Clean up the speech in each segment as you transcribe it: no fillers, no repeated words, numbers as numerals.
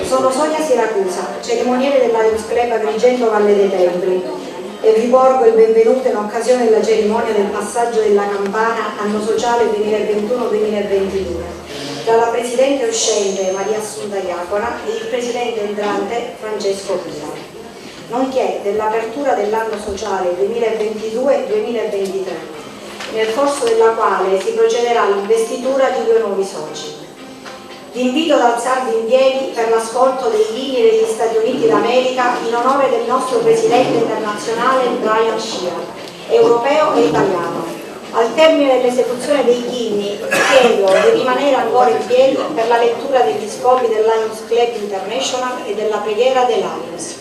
Sono Sonia Siracusa, cerimoniere della Lions Club Agrigento Valle dei Templi, e vi porgo il benvenuto in occasione della cerimonia del passaggio della campana anno sociale 2021-2022 tra la Presidente uscente Maria Assunta Iacona e il Presidente entrante Francesco Pila, nonché dell'apertura dell'anno sociale 2022-2023, nel corso della quale si procederà all'investitura di 2 nuovi soci. Vi invito ad alzarvi in piedi per l'ascolto dei inni degli Stati Uniti d'America in onore del nostro Presidente internazionale Brian Sheehan, europeo e italiano. Al termine dell'esecuzione degli inni chiedo di rimanere ancora in piedi per la lettura degli scopi del Lions Club International e della preghiera dei Lions.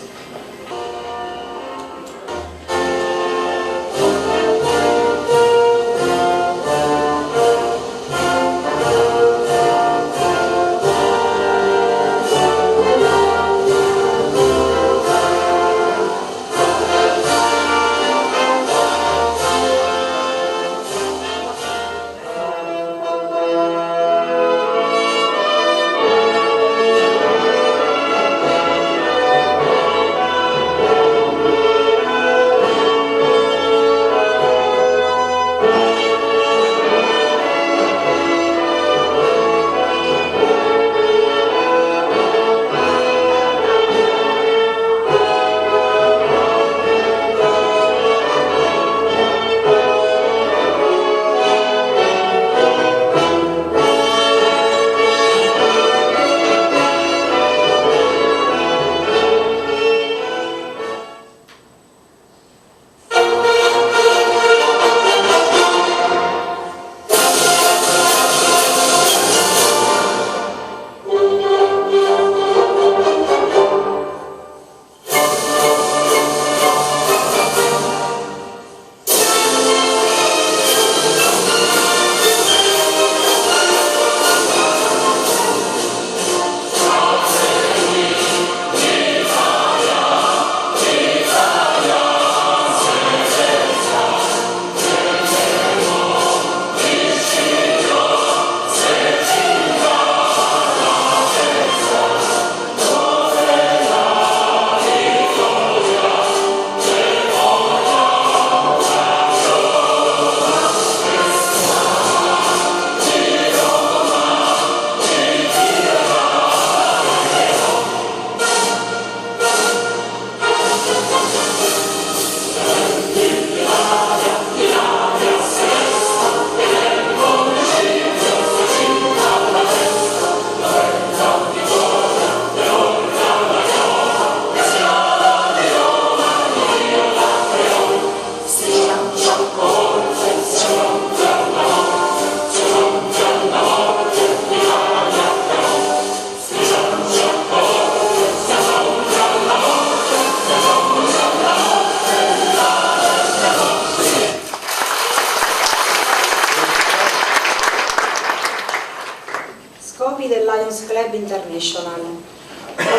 Scopi del Lions Club International: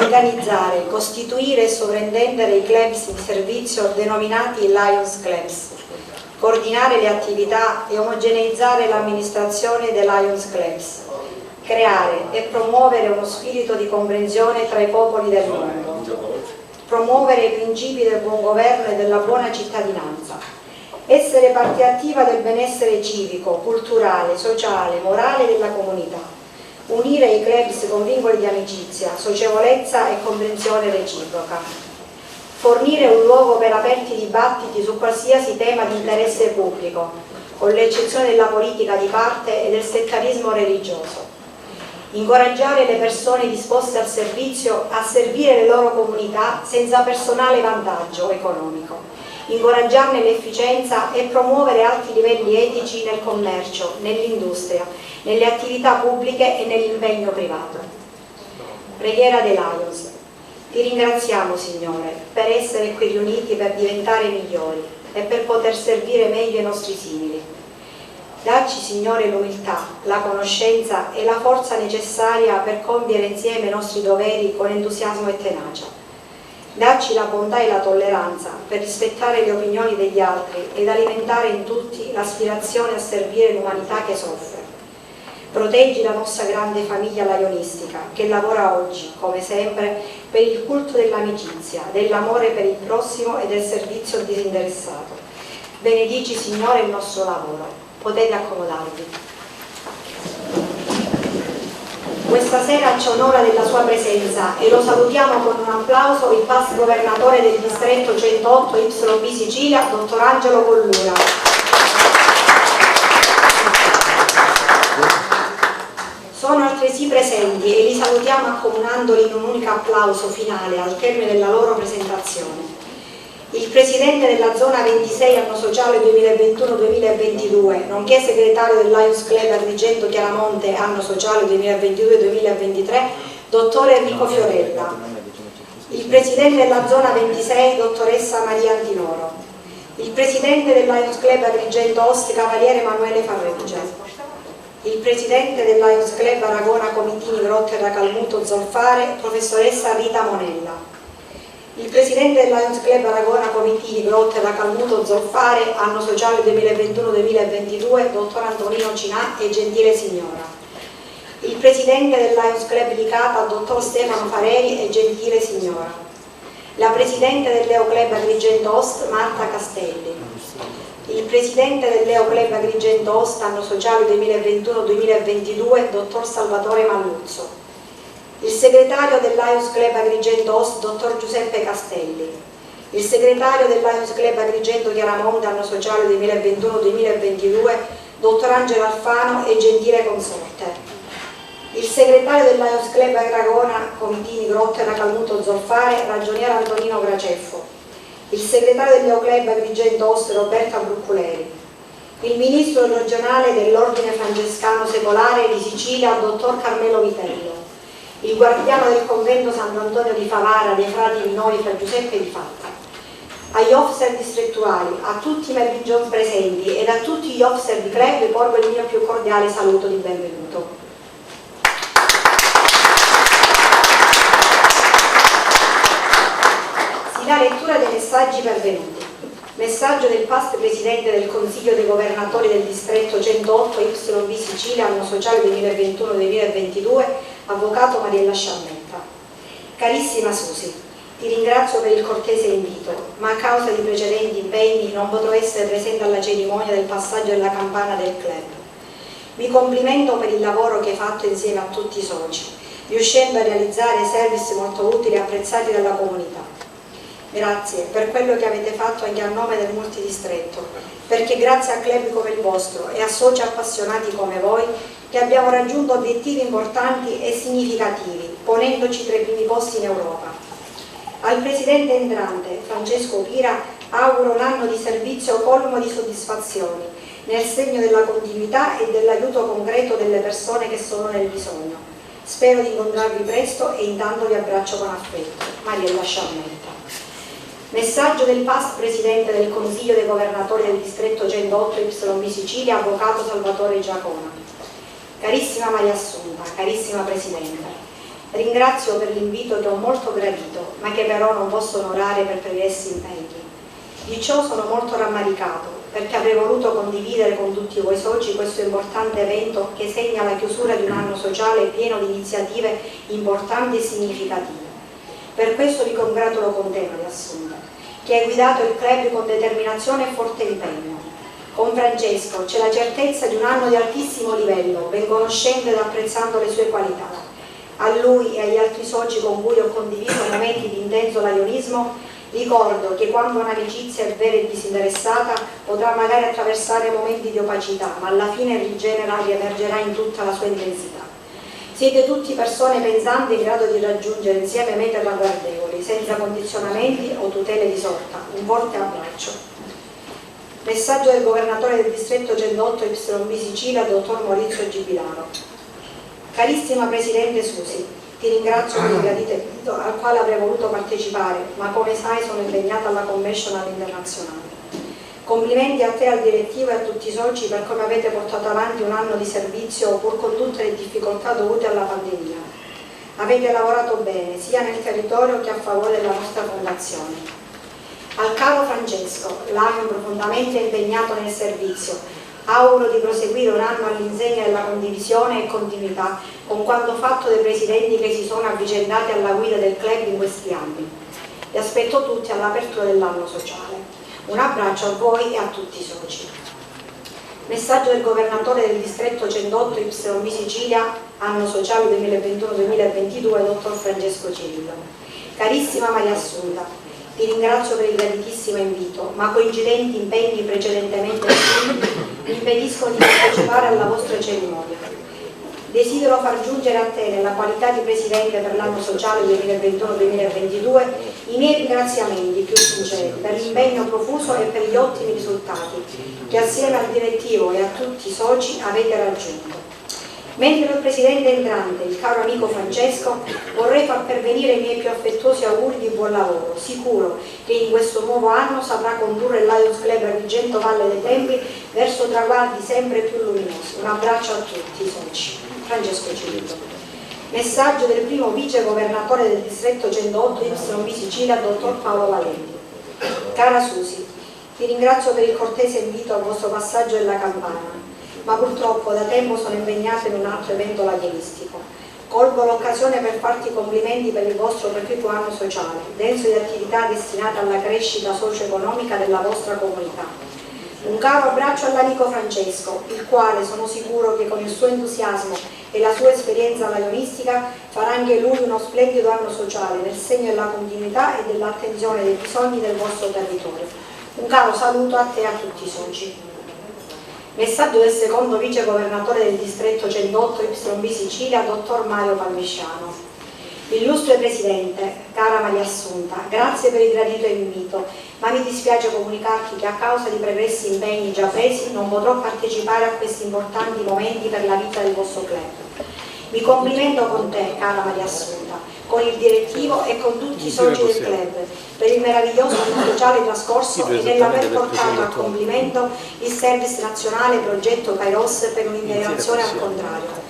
organizzare, costituire e sovrintendere i clubs in servizio denominati Lions Clubs, coordinare le attività e omogeneizzare l'amministrazione dei Lions Clubs, creare e promuovere uno spirito di comprensione tra i popoli del mondo, promuovere i principi del buon governo e della buona cittadinanza, essere parte attiva del benessere civico, culturale, sociale, morale della comunità, unire i clubs con vincoli di amicizia, socievolezza e comprensione reciproca, fornire un luogo per aperti dibattiti su qualsiasi tema di interesse pubblico, con l'eccezione della politica di parte e del settarismo religioso, incoraggiare le persone disposte al servizio a servire le loro comunità senza personale vantaggio economico, incoraggiarne l'efficienza e promuovere alti livelli etici nel commercio, nell'industria, nelle attività pubbliche e nell'impegno privato. Preghiera dei Lions. Ti ringraziamo, Signore, per essere qui riuniti per diventare migliori e per poter servire meglio i nostri simili. Dacci, Signore, l'umiltà, la conoscenza e la forza necessaria per compiere insieme i nostri doveri con entusiasmo e tenacia. Dacci la bontà e la tolleranza per rispettare le opinioni degli altri ed alimentare in tutti l'aspirazione a servire l'umanità che soffre. Proteggi la nostra grande famiglia lionistica che lavora oggi, come sempre, per il culto dell'amicizia, dell'amore per il prossimo e del servizio disinteressato. Benedici, Signore, il nostro lavoro. Potete accomodarvi. Questa sera ci onora della sua presenza e lo salutiamo con un applauso il past governatore del distretto 108 YB Sicilia, dottor Angelo Collura. Sono altresì presenti e li salutiamo accomunandoli in un unico applauso finale al termine della loro presentazione. Il Presidente della Zona 26 Anno Sociale 2021-2022, nonché Segretario del Lions Club Agrigento Chiaramonte Anno Sociale 2022-2023, Dottor Enrico Fiorella. Il Presidente della Zona 26, Dottoressa Maria Antinoro. Il Presidente del Lions Club Agrigento Ost, Cavaliere Emanuele Farreggia. Il Presidente del Lions Club Aragona Comitini Grottera Calmuto Zolfare, Professoressa Rita Monella. Il Presidente del Lions Club Aragona Comitini Grottera Calmuto Zolfare, Anno Sociale 2021-2022, Dottor Antonino Cinà e Gentile Signora. Il Presidente del Lions Club Licata, Dottor Stefano Fareri e Gentile Signora. La Presidente del Leo Club Agrigento Ost, Marta Castelli. Il Presidente del Leo Club Agrigento Ost, Anno Sociale 2021-2022, Dottor Salvatore Malluzzo. Il Segretario del Lions Club Agrigento Ost, Dottor Giuseppe Castelli. Il Segretario del Lions Club Agrigento Chiaramonte, Anno Sociale 2021-2022, Dottor Angelo Alfano e Gentile Consorte. Il Segretario del Lions Club Aragona Comitini Grottera Calmuto Zolfare, Ragioniere Antonino Graceffo. Il Segretario del Leo Club Agrigento Ost, Roberta Brucculeri. Il Ministro regionale dell'Ordine Francescano Secolare di Sicilia, Dottor Carmelo Vitello. Il guardiano del convento Sant'Antonio di Favara dei frati minori Fra Giuseppe di Fatta. Agli officer distrettuali, a tutti i Mervigion presenti ed a tutti gli officer di club vi porgo il mio più cordiale saluto di benvenuto. Si dà lettura dei messaggi pervenuti. Messaggio del past Presidente del Consiglio dei Governatori del Distretto 108 YB Sicilia, Anno Sociale 2021-2022, Avvocato Mariella Sciammetta. Carissima Susi, ti ringrazio per il cortese invito, ma a causa di precedenti impegni non potrò essere presente alla cerimonia del passaggio della campana del club. Mi complimento per il lavoro che hai fatto insieme a tutti i soci, riuscendo a realizzare servizi molto utili e apprezzati dalla comunità. Grazie per quello che avete fatto anche a nome del multidistretto, perché grazie a club come il vostro e a soci appassionati come voi che abbiamo raggiunto obiettivi importanti e significativi, ponendoci tra i primi posti in Europa. Al Presidente entrante, Francesco Pira, auguro un anno di servizio colmo di soddisfazioni, nel segno della continuità e dell'aiuto concreto delle persone che sono nel bisogno. Spero di incontrarvi presto e intanto vi abbraccio con affetto. Mariella Sciammetta. Messaggio del past Presidente del Consiglio dei Governatori del Distretto 108 YB Sicilia, Avvocato Salvatore Giacona. Carissima Maria Assunta, carissima Presidente, ringrazio per l'invito che ho molto gradito, ma che però non posso onorare per pregressi impegni. Di ciò sono molto rammaricato, perché avrei voluto condividere con tutti voi soci questo importante evento che segna la chiusura di un anno sociale pieno di iniziative importanti e significative. Per questo vi congratulo con te, Maria Assunta, che hai guidato il club con determinazione e forte impegno. Con Francesco c'è la certezza di un anno di altissimo livello, ben conoscendo ed apprezzando le sue qualità. A lui e agli altri soci con cui ho condiviso momenti di intenso lionismo, ricordo che quando un'amicizia è vera e disinteressata potrà magari attraversare momenti di opacità, ma alla fine rigenera e riemergerà in tutta la sua intensità. Siete tutti persone pensanti in grado di raggiungere insieme mete ragguardevoli, senza condizionamenti o tutele di sorta. Un forte abbraccio. Messaggio del Governatore del Distretto 108 YB Sicilia, Dottor Maurizio Gibilano. Carissima Presidente Susi, ti ringrazio per il gradito invito al quale avrei voluto partecipare, ma come sai sono impegnata alla Convention internazionale. Complimenti a te, al direttivo e a tutti i soci per come avete portato avanti un anno di servizio pur con tutte le difficoltà dovute alla pandemia. Avete lavorato bene sia nel territorio che a favore della nostra fondazione. Al caro Francesco, l'anno profondamente impegnato nel servizio, Auguro di proseguire un anno all'insegna della condivisione e continuità con quanto fatto dai presidenti che si sono avvicendati alla guida del club in questi anni. Vi aspetto tutti all'apertura dell'anno sociale. Un abbraccio a voi e a tutti i soci. Messaggio del governatore del distretto 108 YB Sicilia, anno sociale 2021-2022, dottor Francesco Cirillo. Carissima Maria Assunta, ti ringrazio per il graditissimo invito, ma coincidenti impegni precedentemente assunti mi impediscono di partecipare alla vostra cerimonia. Desidero far giungere a te, nella qualità di Presidente per l'anno sociale 2021-2022, i miei ringraziamenti più sinceri per l'impegno profuso e per gli ottimi risultati che assieme al direttivo e a tutti i soci avete raggiunto. Mentre il Presidente entrante, il caro amico Francesco, vorrei far pervenire i miei più affettuosi auguri di buon lavoro, sicuro che in questo nuovo anno saprà condurre il Lions Club Agrigento Valle dei Templi verso traguardi sempre più luminosi. Un abbraccio a tutti i soci. Francesco Cirillo. Messaggio del primo vice governatore del distretto 108 YB Sicilia, dottor Paolo Valenti. Cara Susi, ti ringrazio per il cortese invito al vostro passaggio della campana, ma purtroppo da tempo sono impegnata in un altro evento lavoristico. Colgo l'occasione per farti i complimenti per il vostro proficuo anno sociale, denso di attività destinate alla crescita socio-economica della vostra comunità. Un caro abbraccio all'amico Francesco, il quale sono sicuro che con il suo entusiasmo e la sua esperienza lionistica farà anche lui uno splendido anno sociale nel segno della continuità e dell'attenzione dei bisogni del vostro territorio. Un caro saluto a te e a tutti i soci. Messaggio del secondo vice governatore del distretto 108 YB Sicilia, dottor Mario Palmisciano. Illustre Presidente, cara Maria Assunta, grazie per il gradito invito, ma mi dispiace comunicarti che a causa di pregressi impegni già presi non potrò partecipare a questi importanti momenti per la vita del vostro club. Mi complimento con te, cara Maria Assunta, con il direttivo e con tutti i soci del club per il meraviglioso anno sociale trascorso e nell'aver portato a compimento il service nazionale progetto Kairos per un'integrazione al contrario.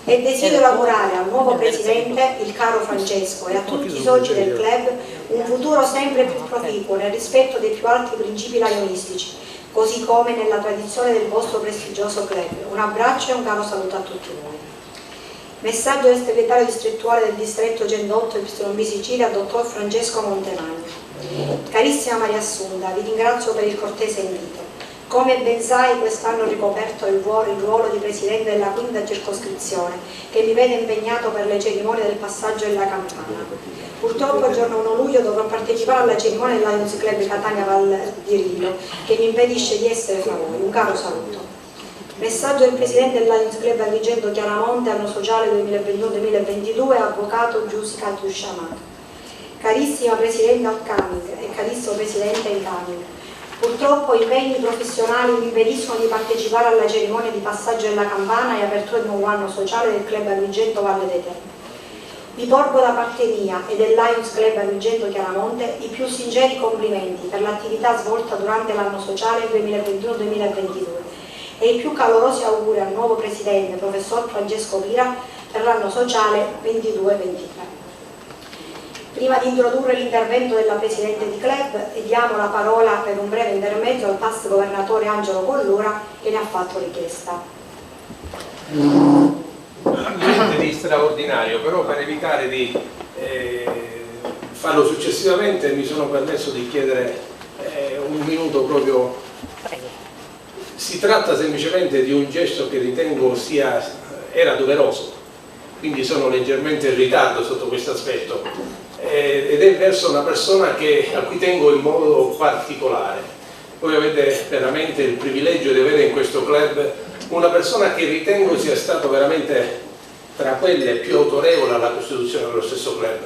E desidero augurare al nuovo Presidente, il caro Francesco, e a tutti i soci del club un futuro sempre più proficuo nel rispetto dei più alti principi lionistici, così come nella tradizione del vostro prestigioso club. Un abbraccio e un caro saluto a tutti voi. Messaggio del segretario distrettuale del distretto 108 YB Sicilia, dottor Francesco Montemagno. Carissima Maria Assunta, vi ringrazio per il cortese invito. Come ben sai, quest'anno ho ricoperto il ruolo di Presidente della quinta circoscrizione, che mi vede impegnato per le cerimonie del passaggio della campana. Purtroppo il giorno 1 luglio dovrò partecipare alla cerimonia del Lions Club Catania Val di Rillo, che mi impedisce di essere fra voi. Un caro saluto. Messaggio del Presidente del Lions Club Agrigento Chiaramonte, anno sociale 2021-2022, avvocato Giusica Giusciamato. Carissima Presidente Alcaming e carissimo Presidente Incaming, purtroppo impegni professionali mi impediscono di partecipare alla cerimonia di passaggio della campana e apertura del nuovo anno sociale del Club Agrigento Valle dei Templi. Vi porgo da parte mia e del Lions Club Agrigento Chiaramonte i più sinceri complimenti per l'attività svolta durante l'anno sociale 2021-2022 e i più calorosi auguri al nuovo Presidente, Professor Francesco Pira, per l'anno sociale 22-23. Prima di introdurre l'intervento della Presidente di Club, diamo la parola per un breve intermezzo al past governatore Angelo Collura, che ne ha fatto richiesta. Niente di straordinario, però per evitare di farlo successivamente mi sono permesso di chiedere un minuto proprio. Si tratta semplicemente di un gesto che ritengo era doveroso, quindi sono leggermente in ritardo sotto questo aspetto, ed è verso una persona a cui tengo in modo particolare. Voi avete veramente il privilegio di avere in questo club una persona che ritengo sia stato veramente tra quelle più autorevoli alla costituzione dello stesso club,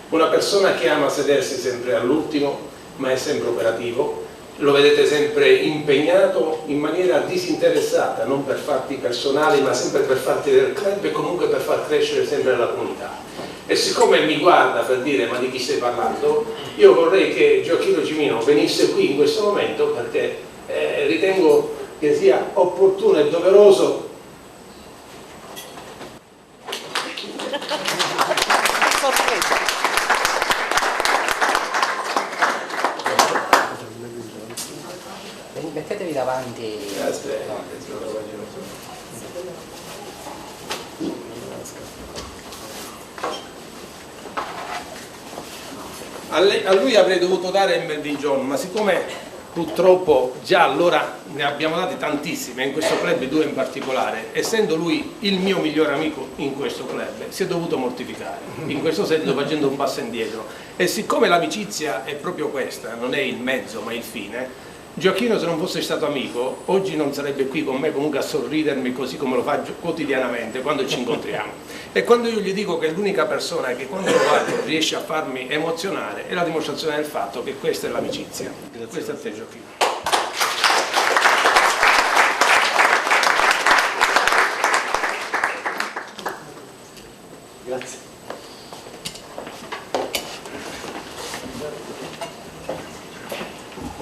una persona che ama sedersi sempre all'ultimo ma è sempre operativo, lo vedete sempre impegnato in maniera disinteressata, non per fatti personali ma sempre per fatti del club e comunque per far crescere sempre la comunità. E siccome mi guarda per dire ma di chi stai parlando, io vorrei che Gioacchino Cimino venisse qui in questo momento perché ritengo che sia opportuno e doveroso mettetevi davanti. Aspetta. A lui avrei dovuto dare il Melvin John, ma siccome purtroppo già allora ne abbiamo dati tantissime, in questo club 2 in particolare, essendo lui il mio migliore amico in questo club, si è dovuto mortificare, in questo senso facendo un passo indietro. E siccome l'amicizia è proprio questa, non è il mezzo ma il fine, Gioacchino, se non fosse stato amico, oggi non sarebbe qui con me comunque a sorridermi così come lo fa quotidianamente quando ci incontriamo. E quando io gli dico che è l'unica persona che quando lo guardo riesce a farmi emozionare, è la dimostrazione del fatto che questa è l'amicizia. Questo è a te, Gioacchino. Grazie.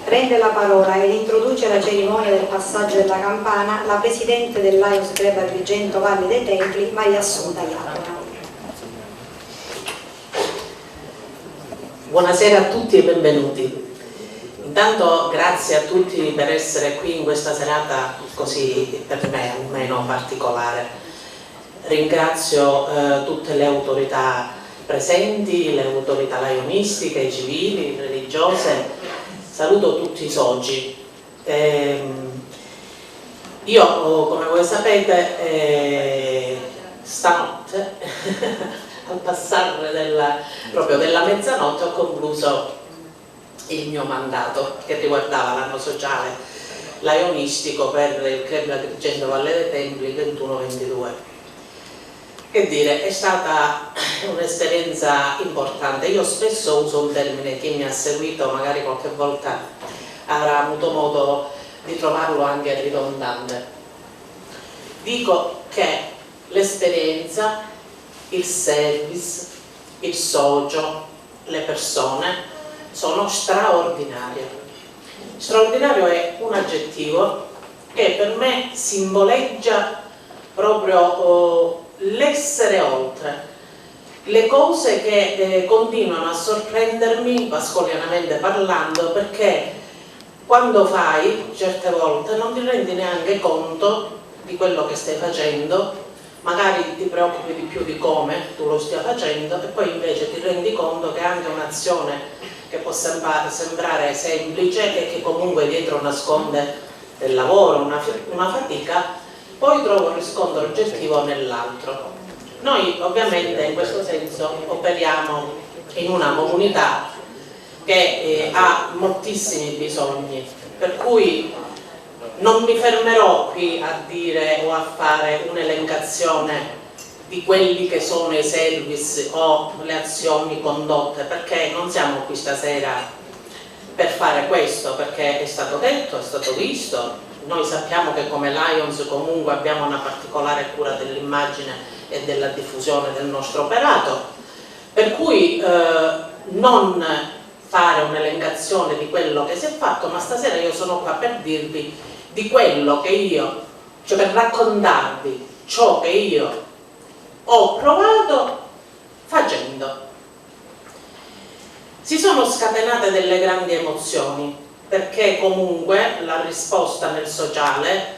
Prende la parola ed introduce la cerimonia del passaggio della campana la presidente del Lions Club Agrigento Valle dei Templi, Maria Assunta Iacona. Buonasera a tutti e benvenuti. Intanto grazie a tutti per essere qui in questa serata così per me almeno particolare. Ringrazio tutte le autorità presenti, le autorità lionistiche, civili, religiose. Saluto tutti i soci. Io, come voi sapete, stanotte, al passare proprio della mezzanotte, ho concluso il mio mandato che riguardava l'anno sociale lionistico per il Club Agrigento Valle dei Templi 21-22. Che dire, è stata un'esperienza importante. Io spesso uso un termine, chi mi ha seguito magari qualche volta avrà avuto modo di trovarlo anche ridondante. Dico che l'esperienza, il service, il socio, le persone sono straordinarie. Straordinario è un aggettivo che per me simboleggia proprio l'essere oltre, le cose che continuano a sorprendermi pascolianamente parlando, perché quando fai certe volte non ti rendi neanche conto di quello che stai facendo, magari ti preoccupi di più di come tu lo stia facendo e poi invece ti rendi conto che anche un'azione che può sembrare semplice e che comunque dietro nasconde del lavoro, una fatica, poi trovo un riscontro oggettivo nell'altro. Noi ovviamente in questo senso operiamo in una comunità che ha moltissimi bisogni, per cui non mi fermerò qui a dire o a fare un'elencazione di quelli che sono i service o le azioni condotte, perché non siamo qui stasera per fare questo, perché è stato detto, è stato visto. Noi sappiamo che come Lions comunque abbiamo una particolare cura dell'immagine e della diffusione del nostro operato, per cui non fare un'elencazione di quello che si è fatto, ma stasera io sono qua per dirvi di quello che io, cioè per raccontarvi ciò che io ho provato facendo. Si sono scatenate delle grandi emozioni, perché comunque la risposta nel sociale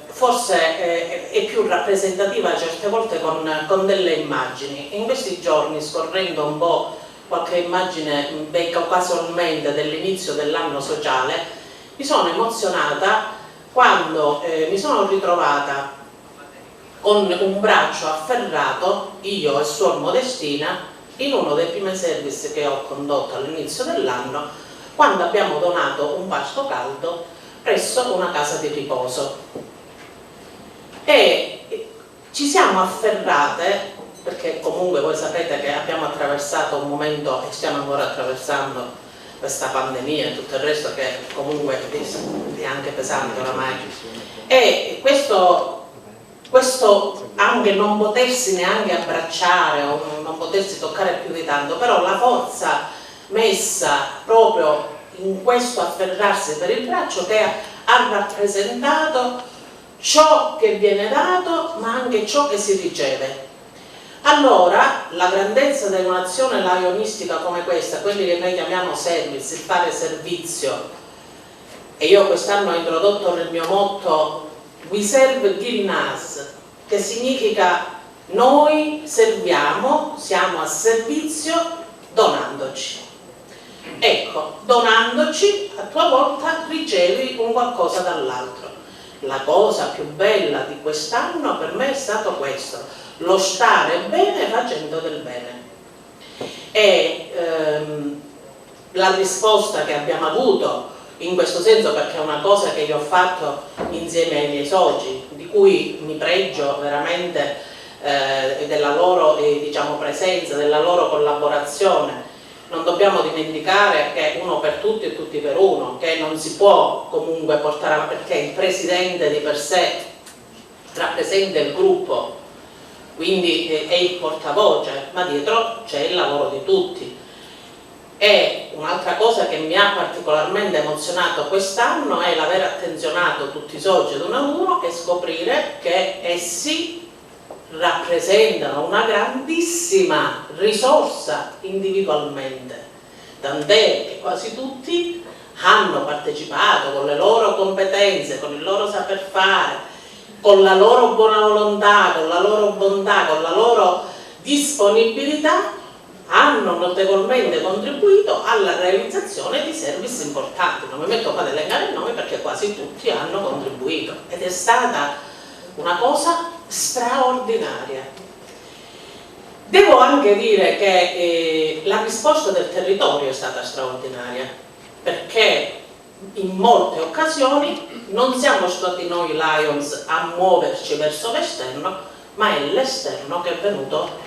forse è più rappresentativa certe volte con delle immagini. In questi giorni, scorrendo un po' qualche immagine casualmente dell'inizio dell'anno sociale, mi sono emozionata quando mi sono ritrovata con un braccio afferrato, io e Suor Modestina, in uno dei primi service che ho condotto all'inizio dell'anno, quando abbiamo donato un pasto caldo presso una casa di riposo. E ci siamo afferrate, perché comunque voi sapete che abbiamo attraversato un momento e stiamo ancora attraversando questa pandemia e tutto il resto che comunque è anche pesante oramai. E questo anche non potersi neanche abbracciare o non potersi toccare più di tanto, però la forza messa proprio in questo afferrarsi per il braccio che ha rappresentato ciò che viene dato ma anche ciò che si riceve. Allora la grandezza di un'azione lionistica come questa, quelli che noi chiamiamo service, il fare servizio, e io quest'anno ho introdotto nel mio motto We serve giving us, che significa noi serviamo, siamo a servizio donandoci. Ecco, donandoci a tua volta ricevi un qualcosa dall'altro. La cosa più bella di quest'anno per me è stato questo, lo stare bene facendo del bene. E la risposta che abbiamo avuto in questo senso, perché è una cosa che io ho fatto insieme ai miei soci, di cui mi pregio veramente della loro diciamo, presenza, della loro collaborazione. Non dobbiamo dimenticare che uno per tutti e tutti per uno, che non si può comunque portare avanti, perché il presidente di per sé rappresenta il gruppo, quindi è il portavoce, ma dietro c'è il lavoro di tutti. E un'altra cosa che mi ha particolarmente emozionato quest'anno è l'aver attenzionato tutti i soci ad uno a uno e scoprire che essi rappresentano una grandissima risorsa individualmente, tant'è che quasi tutti hanno partecipato con le loro competenze, con il loro saper fare, con la loro buona volontà, con la loro bontà, con la loro disponibilità, hanno notevolmente contribuito alla realizzazione di service importanti. Non mi metto qua ad elencare i nomi perché quasi tutti hanno contribuito ed è stata una cosa straordinaria. Devo anche dire che la risposta del territorio è stata straordinaria, perché in molte occasioni non siamo stati noi Lions a muoverci verso l'esterno, ma è l'esterno che è venuto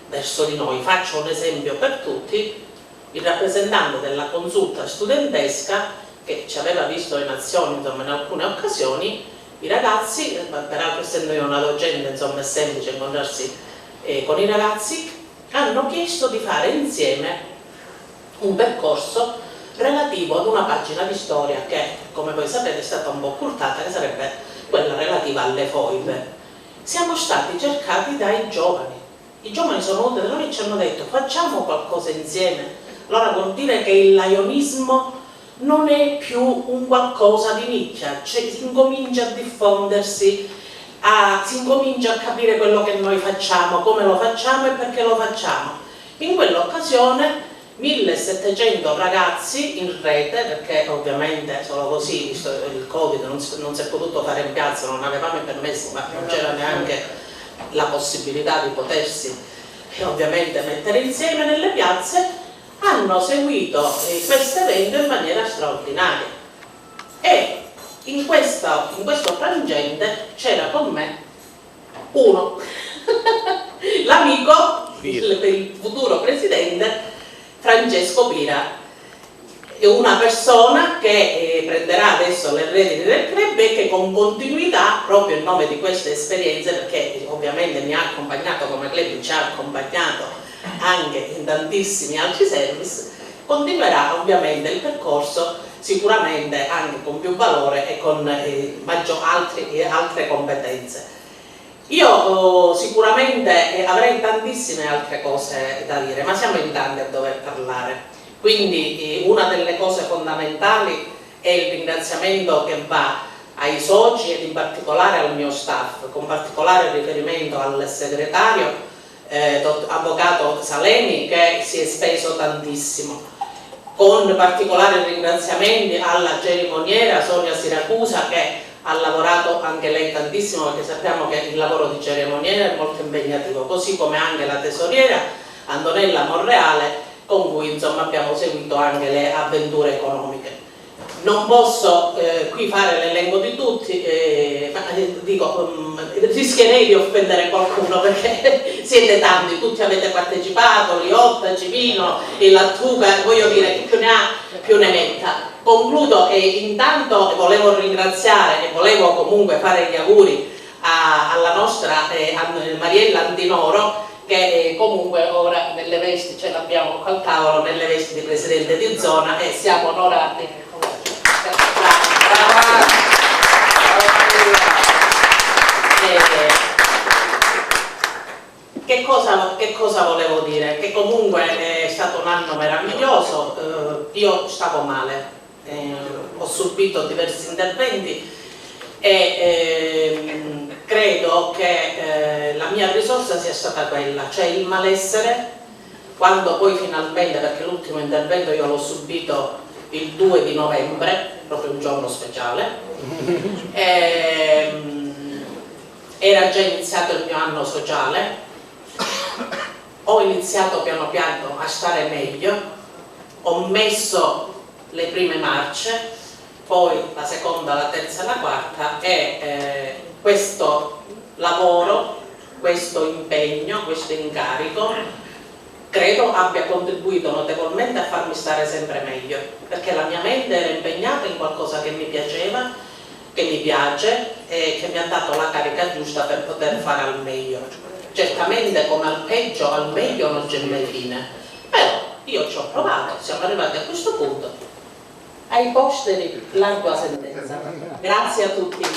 verso di noi. Faccio un esempio per tutti: il rappresentante della consulta studentesca che ci aveva visto in azione insomma, in alcune occasioni, i ragazzi, peraltro essendo io una docente insomma è semplice incontrarsi con i ragazzi, hanno chiesto di fare insieme un percorso relativo ad una pagina di storia che, come voi sapete, è stata un po' occultata, che sarebbe quella relativa alle foibe. Siamo stati cercati dai giovani. I giovani sono venuti da noi e ci hanno detto: facciamo qualcosa insieme. Allora vuol dire che il lionismo non è più un qualcosa di nicchia, cioè si incomincia a diffondersi, si incomincia a capire quello che noi facciamo, come lo facciamo e perché lo facciamo. In quell'occasione 1700 ragazzi in rete, perché ovviamente solo così, visto il Covid, non si è potuto fare in piazza, non avevamo i permessi, ma non c'era neanche la possibilità di potersi ovviamente mettere insieme nelle piazze, hanno seguito questo evento in maniera straordinaria. E in questo frangente c'era con me uno, l'amico, il futuro presidente Francesco Pira, una persona che prenderà adesso le redini del club e che con continuità, proprio in nome di queste esperienze, perché ovviamente mi ha accompagnato come club, ci ha accompagnato anche in tantissimi altri service, continuerà ovviamente il percorso sicuramente anche con più valore e con altre competenze. Io sicuramente avrei tantissime altre cose da dire, ma siamo in tanti a dover parlare. Quindi una delle cose fondamentali è il ringraziamento che va ai soci ed in particolare al mio staff, con particolare riferimento al segretario avvocato Salemi, che si è speso tantissimo, con particolari ringraziamenti alla cerimoniera Sonia Siracusa, che ha lavorato anche lei tantissimo, perché sappiamo che il lavoro di cerimoniera è molto impegnativo, così come anche la tesoriera Antonella Monreale, con cui insomma abbiamo seguito anche le avventure economiche. Non posso qui fare l'elenco di tutti, ma rischierei di offendere qualcuno perché siete tanti, tutti avete partecipato, Liotta, Civino, e Lattuca, voglio dire che più ne ha più ne metta. Concludo e intanto volevo ringraziare e volevo comunque fare gli auguri alla nostra Mariella Antinoro, che comunque ora nelle vesti, ce l'abbiamo al tavolo, nelle vesti di presidente di zona, e siamo onorati. Che cosa volevo dire? Che comunque è stato un anno meraviglioso, io stavo male, ho subito diversi interventi e credo che la mia risorsa sia stata quella, cioè il malessere quando poi finalmente, perché l'ultimo intervento io l'ho subito il 2 di novembre, proprio un giorno speciale, era già iniziato il mio anno sociale, ho iniziato piano piano a stare meglio, ho messo le prime marce, poi la seconda, la terza e la quarta, e questo lavoro, questo impegno, questo incarico credo abbia contribuito notevolmente a farmi stare sempre meglio, perché la mia mente era impegnata in qualcosa che mi piaceva, che mi piace e che mi ha dato la carica giusta per poter fare al meglio. Certamente come al peggio, al meglio non c'è mai fine, però io ci ho provato, siamo arrivati a questo punto. Ai posteri la tua sentenza. Grazie a tutti.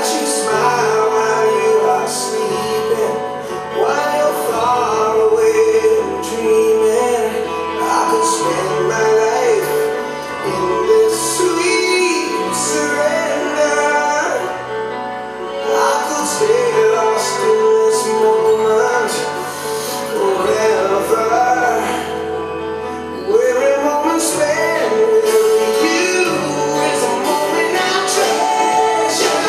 watch you smile while you are sleeping, while you're far away dreaming. I could spend my life in this sweet surrender. I could stay lost in this moment forever. Every moment spent with you is a moment I treasure.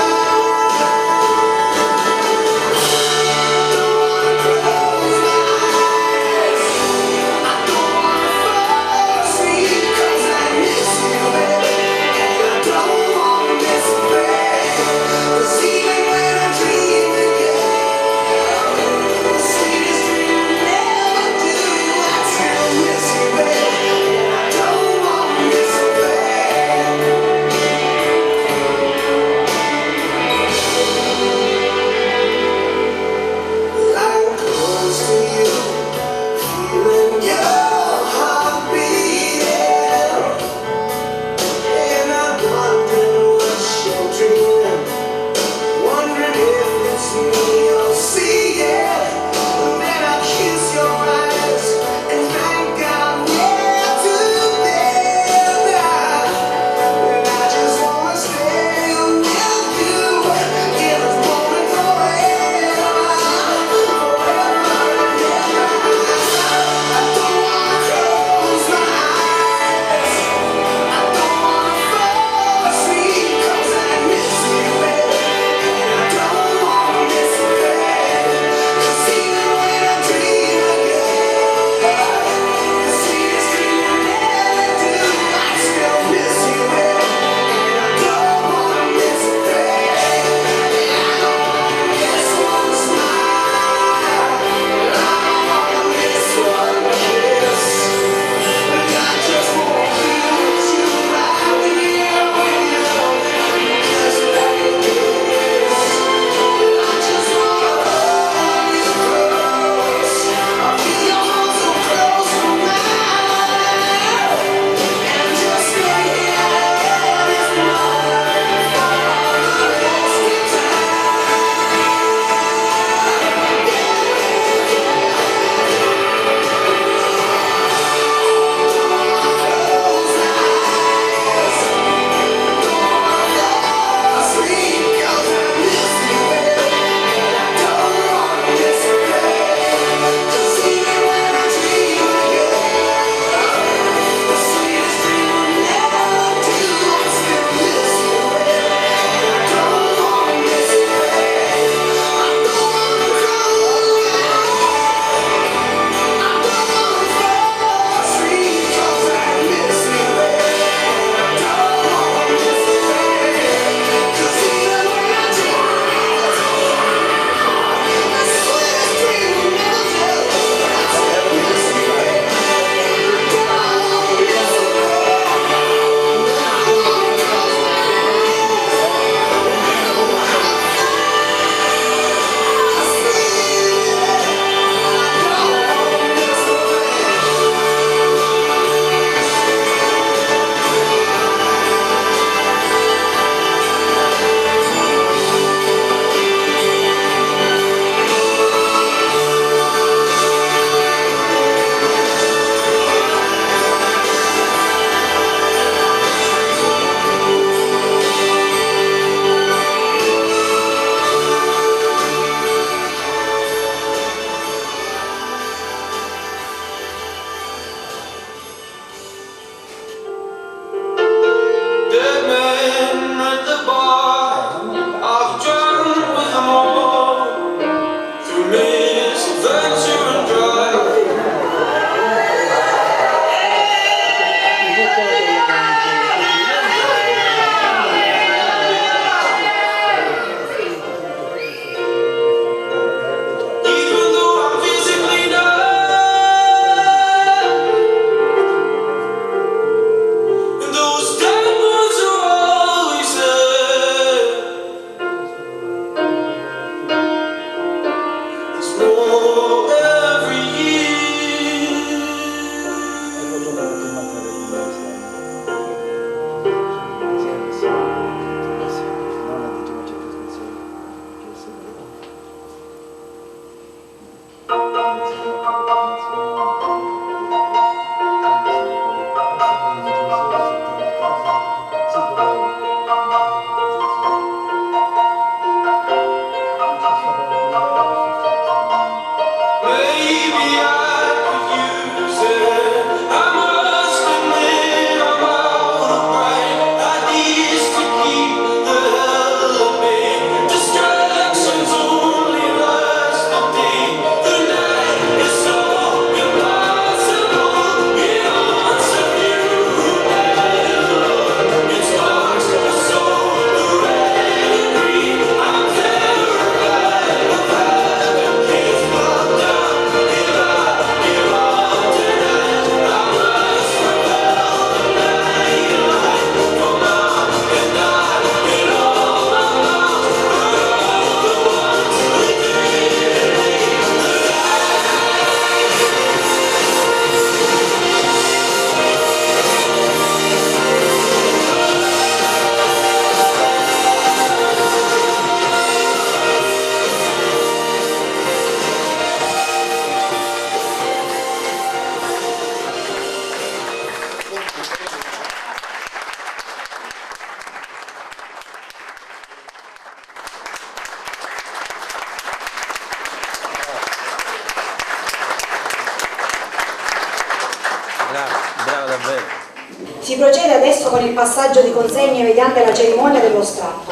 Si procede adesso con il passaggio di consegne mediante la cerimonia dello strappo.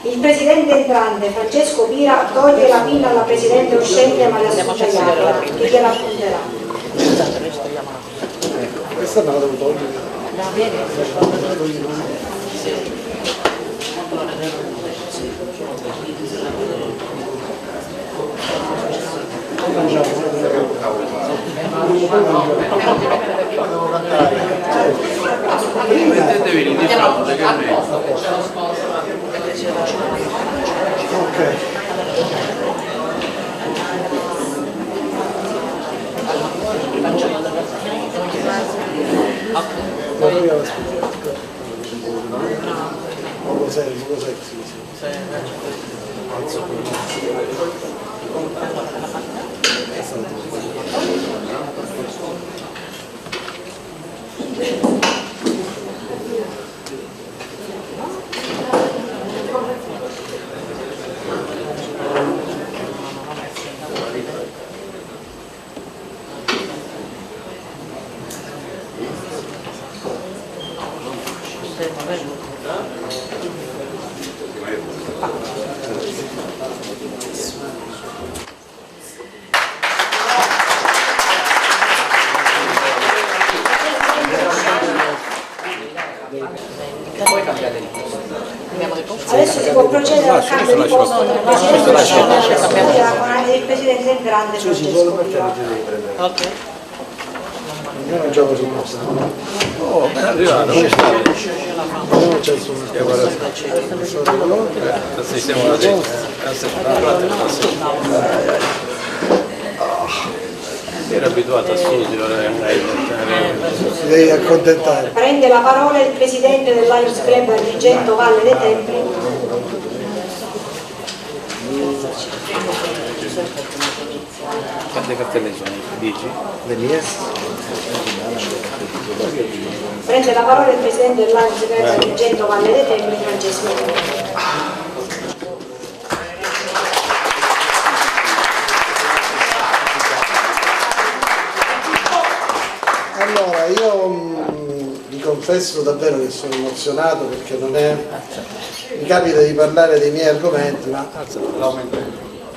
Il presidente entrante Francesco Pira toglie la pinna alla presidente uscente Maria Assunta Iacola, che gliela appunterà. Questa me la devo togliere. Mettetevi lì di fronte che è meglio. Ok. Cos'è che si usa? Adesso si può procedere al cambio di posto del presidente con il presidente entrante Francesco Pira. Io non gioco sul posto. Oh, ben arrivato. Non c'è il suo Siamo alla era abituato a studio, si devi accontentare. Prende la parola il presidente del Lions Club Agrigento Valle dei Templi. Quante cartelle sono? 10? Le mie? Prende la parola il presidente del Lions Club Agrigento Valle dei Templi, Francesco Pira. Allora, io vi confesso davvero che sono emozionato perché non è... mi capita di parlare dei miei argomenti, ma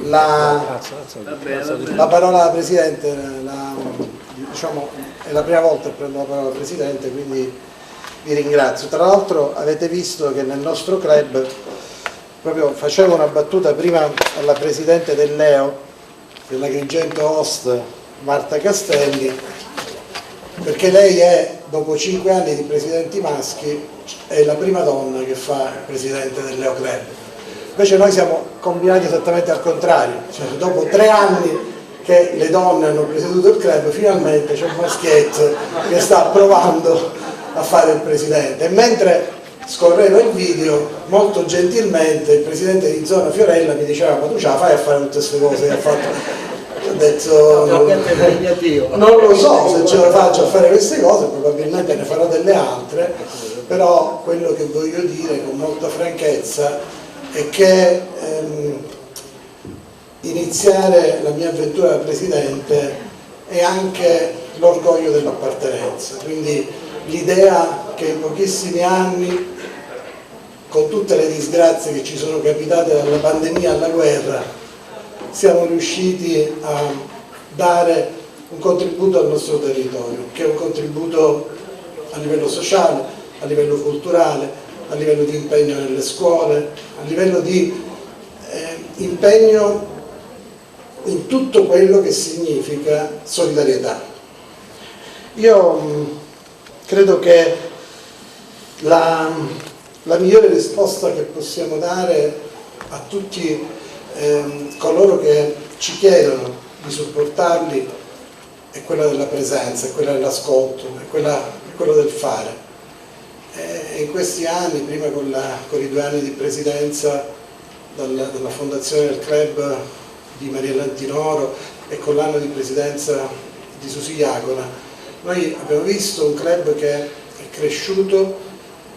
la parola alla Presidente, diciamo, è la prima volta che prendo la parola al Presidente, quindi vi ringrazio. Tra l'altro avete visto che nel nostro club proprio facevo una battuta prima alla Presidente del Leo, dell'Agrigento Host, Marta Castelli, perché lei è, dopo 5 anni di presidenti maschi, è la prima donna che fa il presidente del Leo Club. Invece noi siamo combinati esattamente al contrario, cioè dopo 3 anni che le donne hanno presieduto il club, finalmente c'è un maschietto che sta provando a fare il presidente. E mentre scorreva il video, molto gentilmente il presidente di zona Fiorella mi diceva: ma tu ce la fai a fare tutte queste cose che ha fatto? Ho detto non lo so se ce la faccio a fare queste cose, probabilmente ne farò delle altre, però quello che voglio dire con molta franchezza è che iniziare la mia avventura da presidente è anche l'orgoglio dell'appartenenza, quindi l'idea che in pochissimi anni, con tutte le disgrazie che ci sono capitate dalla pandemia alla guerra, siamo riusciti a dare un contributo al nostro territorio, che è un contributo a livello sociale, a livello culturale, a livello di impegno nelle scuole, a livello di impegno in tutto quello che significa solidarietà. Io credo che la migliore risposta che possiamo dare a tutti coloro che ci chiedono di supportarli è quella della presenza, è quella dell'ascolto, è quello del fare. E in questi anni, prima con i 2 anni di presidenza della fondazione del club di Mariella Antinoro e con l'anno di presidenza di Susi Iacola, noi abbiamo visto un club che è cresciuto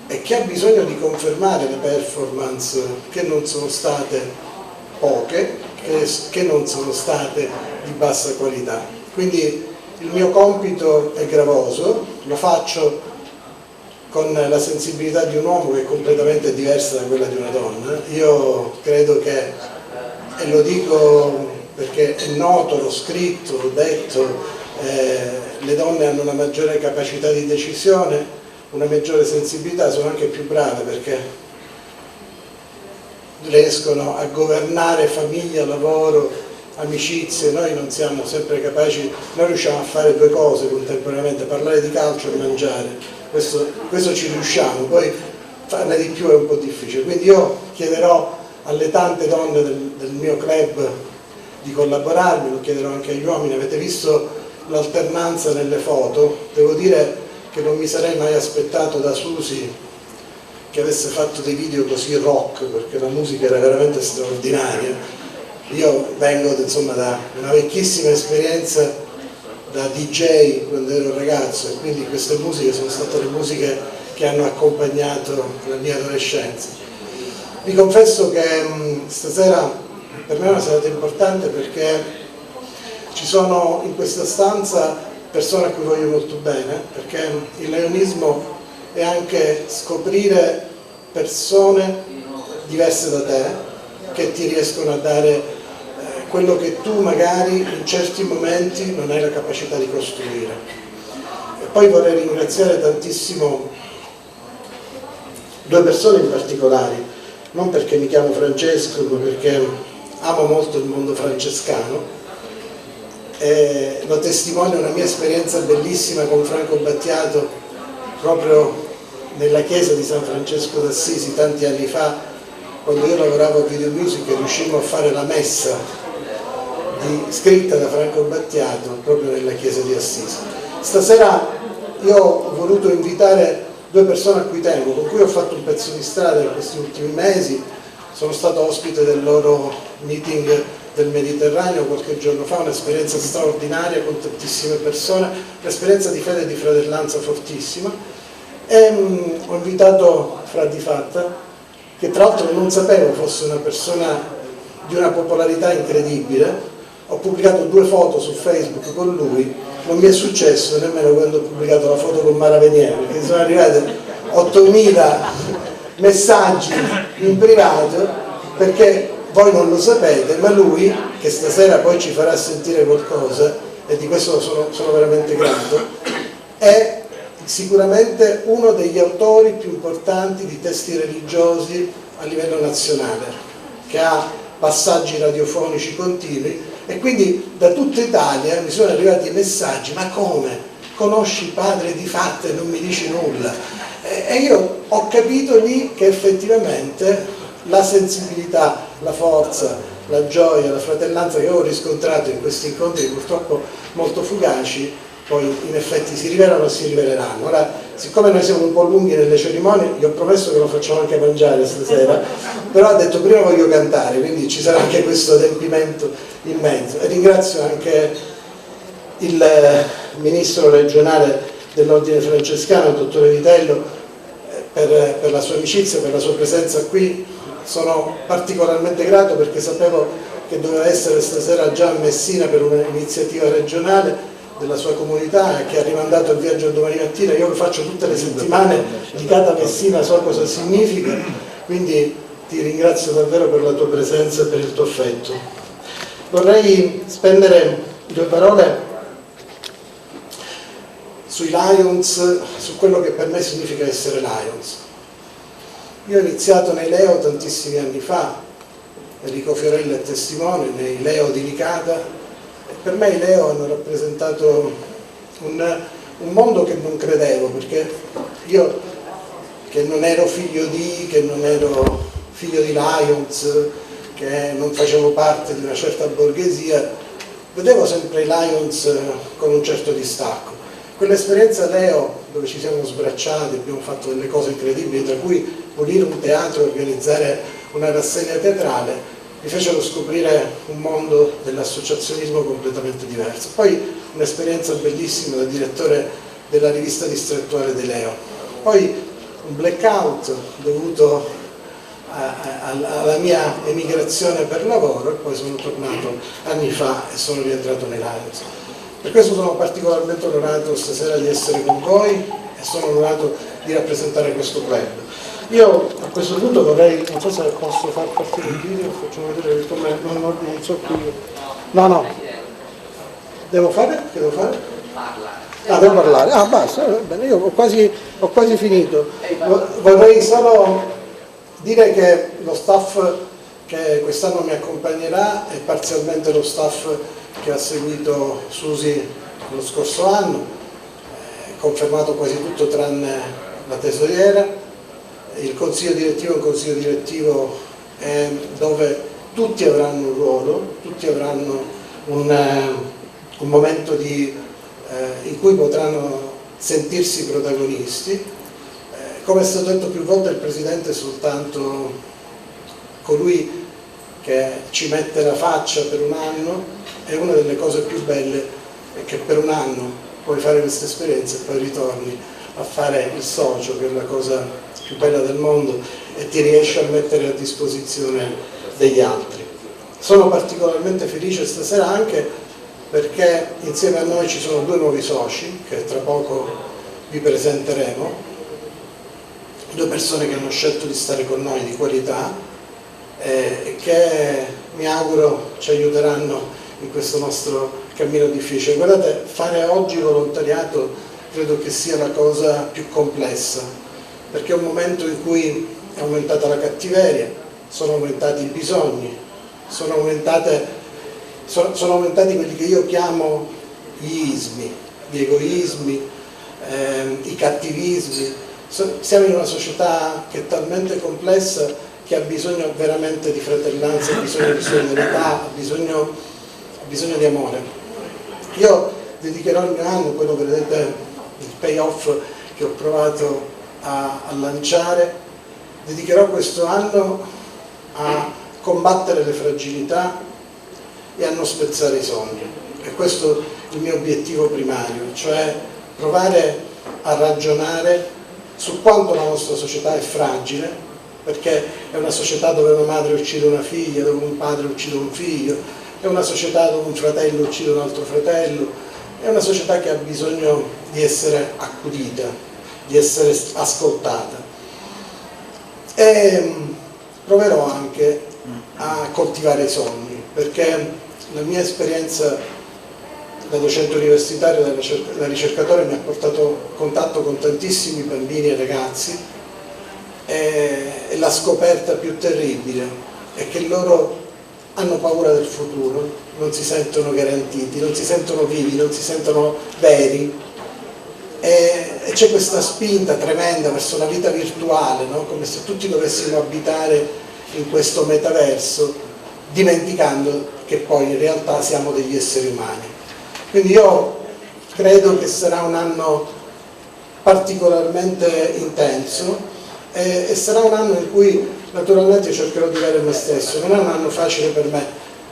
e che ha bisogno di confermare le performance che non sono state poche, che non sono state di bassa qualità. Quindi il mio compito è gravoso, lo faccio con la sensibilità di un uomo che è completamente diversa da quella di una donna. Io credo che, e lo dico perché è noto, l'ho scritto, l'ho detto, le donne hanno una maggiore capacità di decisione, una maggiore sensibilità, sono anche più brave perché riescono a governare famiglia, lavoro, amicizie. Noi non siamo sempre capaci, noi riusciamo a fare due cose contemporaneamente, parlare di calcio e mangiare, questo ci riusciamo, poi farne di più è un po' difficile. Quindi io chiederò alle tante donne del mio club di collaborarmi, lo chiederò anche agli uomini. Avete visto l'alternanza nelle foto, devo dire che non mi sarei mai aspettato da Susi che avesse fatto dei video così rock, perché la musica era veramente straordinaria. Io vengo insomma da una vecchissima esperienza da DJ quando ero ragazzo, e quindi queste musiche sono state le musiche che hanno accompagnato la mia adolescenza. Vi confesso che stasera per me è una serata importante perché ci sono in questa stanza persone a cui voglio molto bene, perché il leonismo è anche scoprire persone diverse da te che ti riescono a dare quello che tu magari in certi momenti non hai la capacità di costruire. E poi vorrei ringraziare tantissimo due persone in particolare, non perché mi chiamo Francesco, ma perché amo molto il mondo francescano. Lo testimonia una mia esperienza bellissima con Franco Battiato proprio nella chiesa di San Francesco d'Assisi tanti anni fa, quando io lavoravo a Video Music e riuscimmo a fare la messa scritta da Franco Battiato proprio nella chiesa di Assisi. Stasera io ho voluto invitare due persone a cui tengo, con cui ho fatto un pezzo di strada in questi ultimi mesi. Sono stato ospite del loro meeting del Mediterraneo qualche giorno fa, un'esperienza straordinaria con tantissime persone, un'esperienza di fede e di fratellanza fortissima, e ho invitato Fra Di Fatta, che tra l'altro non sapevo fosse una persona di una popolarità incredibile. Ho pubblicato 2 foto su Facebook con lui, non mi è successo nemmeno quando ho pubblicato la foto con Mara Venier, perché sono arrivate 8.000 messaggi in privato, perché voi non lo sapete, ma lui, che stasera poi ci farà sentire qualcosa, e di questo sono veramente grato, è sicuramente uno degli autori più importanti di testi religiosi a livello nazionale, che ha passaggi radiofonici continui, e quindi da tutta Italia mi sono arrivati messaggi: ma come? Conosci Padre Di Fatta e non mi dici nulla? E io ho capito lì che effettivamente la sensibilità, la forza, la gioia, la fratellanza che ho riscontrato in questi incontri, purtroppo molto fugaci, poi in effetti si rivelano e si riveleranno. Ora, siccome noi siamo un po' lunghi nelle cerimonie, gli ho promesso che lo facciamo anche mangiare stasera, però ha detto prima voglio cantare, quindi ci sarà anche questo adempimento in mezzo. E ringrazio anche il ministro regionale dell'Ordine Francescano, il dottore Vitello, per la sua amicizia, per la sua presenza qui. Sono particolarmente grato perché sapevo che doveva essere stasera già a Messina per un'iniziativa regionale della sua comunità, e che ha rimandato il viaggio a domani mattina. Io lo faccio tutte le settimane, di Cata Messina so cosa significa, quindi ti ringrazio davvero per la tua presenza e per il tuo affetto. Vorrei spendere 2 parole sui Lions, su quello che per me significa essere Lions. Io ho iniziato nei Leo tantissimi anni fa, Enrico Fiorelli è testimone, nei Leo di Licata, e per me i Leo hanno rappresentato un mondo che non credevo, perché io, che non ero figlio di Lions, che non facevo parte di una certa borghesia, vedevo sempre i Lions con un certo distacco. Quell'esperienza Leo, dove ci siamo sbracciati, abbiamo fatto delle cose incredibili, tra cui pulire un teatro e organizzare una rassegna teatrale, mi fecero scoprire un mondo dell'associazionismo completamente diverso. Poi un'esperienza bellissima da direttore della rivista distrettuale di Leo. Poi un blackout dovuto alla mia emigrazione per lavoro, e poi sono tornato anni fa e sono rientrato nei Lions. Per questo sono particolarmente onorato stasera di essere con voi e sono onorato di rappresentare questo club. Io a questo punto vorrei, non so se posso far partire il video, facciamo vedere il commento, non so più. No. Devo fare? Che devo fare? Ah, devo parlare. Ah, basta, va bene, io ho quasi finito. Vorrei solo dire che lo staff che quest'anno mi accompagnerà è parzialmente lo staff che ha seguito Susi lo scorso anno, confermato quasi tutto tranne la tesoriera. Il consiglio direttivo è un consiglio direttivo dove tutti avranno un ruolo, tutti avranno un momento in cui potranno sentirsi protagonisti. Come è stato detto più volte, il Presidente è soltanto colui che ci mette la faccia per un anno, e una delle cose più belle è che per un anno puoi fare questa esperienza e poi ritorni a fare il socio, che è la cosa più bella del mondo, e ti riesci a mettere a disposizione degli altri. Sono particolarmente felice stasera anche perché insieme a noi ci sono 2 nuovi soci che tra poco vi presenteremo, 2 persone che hanno scelto di stare con noi di qualità e che mi auguro ci aiuteranno in questo nostro cammino difficile. Guardate, fare oggi volontariato credo che sia la cosa più complessa, perché è un momento in cui è aumentata la cattiveria, sono aumentati i bisogni, sono aumentati quelli che io chiamo gli ismi, gli egoismi, i cattivismi. Siamo in una società che è talmente complessa che ha bisogno veramente di fratellanza, ha bisogno di solidarietà, ha bisogno di amore. Io dedicherò il mio anno, quello vedete il payoff che ho provato a lanciare, dedicherò questo anno a combattere le fragilità e a non spezzare i sogni. E questo è il mio obiettivo primario, cioè provare a ragionare su quanto la nostra società è fragile, perché è una società dove una madre uccide una figlia, dove un padre uccide un figlio, è una società dove un fratello uccide un altro fratello, è una società che ha bisogno di essere accudita, di essere ascoltata. E proverò anche a coltivare i sogni, perché la mia esperienza da docente universitario, da ricercatore, mi ha portato a contatto con tantissimi bambini e ragazzi, e la scoperta più terribile è che loro hanno paura del futuro, non si sentono garantiti, non si sentono vivi, non si sentono veri, e c'è questa spinta tremenda verso la vita virtuale, no? Come se tutti dovessimo abitare in questo metaverso, dimenticando che poi in realtà siamo degli esseri umani. Quindi io credo che sarà un anno particolarmente intenso e sarà un anno in cui naturalmente cercherò di dare me stesso. Non è un anno facile per me.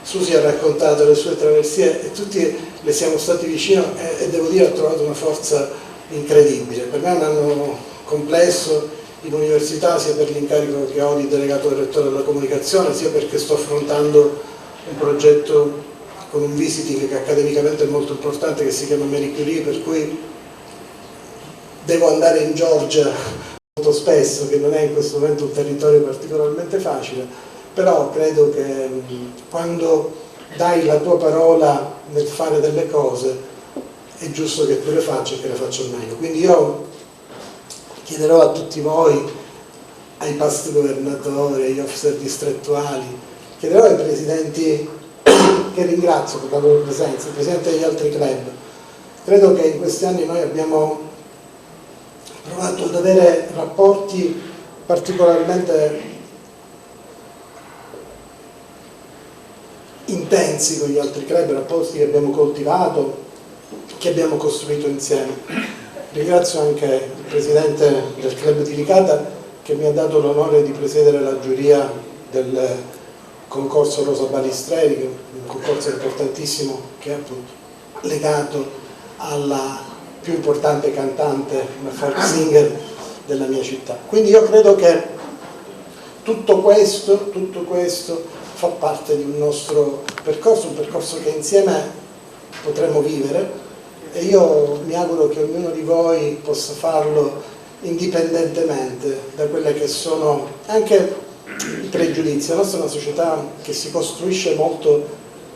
Susi ha raccontato le sue traversie e tutti le siamo stati vicino e devo dire ho trovato una forza incredibile. Per me è un anno complesso in università, sia per l'incarico che ho di delegato del rettore della comunicazione, sia perché sto affrontando un progetto con un visiting che accademicamente è molto importante, che si chiama Marie Curie, per cui devo andare in Georgia molto spesso, che non è in questo momento un territorio particolarmente facile, però credo che quando dai la tua parola nel fare delle cose è giusto che tu le faccia e che le faccia meglio. Quindi io chiederò a tutti voi, ai past governatori, agli officer distrettuali, chiederò ai presidenti, che ringrazio per la loro presenza, i presidenti degli altri club. Credo che in questi anni noi abbiamo provato ad avere rapporti particolarmente intensi con gli altri club, rapporti che abbiamo coltivato, che abbiamo costruito insieme. Ringrazio anche il presidente del club di Licata che mi ha dato l'onore di presiedere la giuria del concorso Rosa Balistreri, che è un concorso importantissimo che è appunto legato alla più importante cantante, una folk singer della mia città. Quindi io credo che tutto questo fa parte di un nostro percorso, un percorso che insieme potremo vivere, e io mi auguro che ognuno di voi possa farlo indipendentemente da quelle che sono anche i pregiudizi. La nostra è una società che si costruisce molto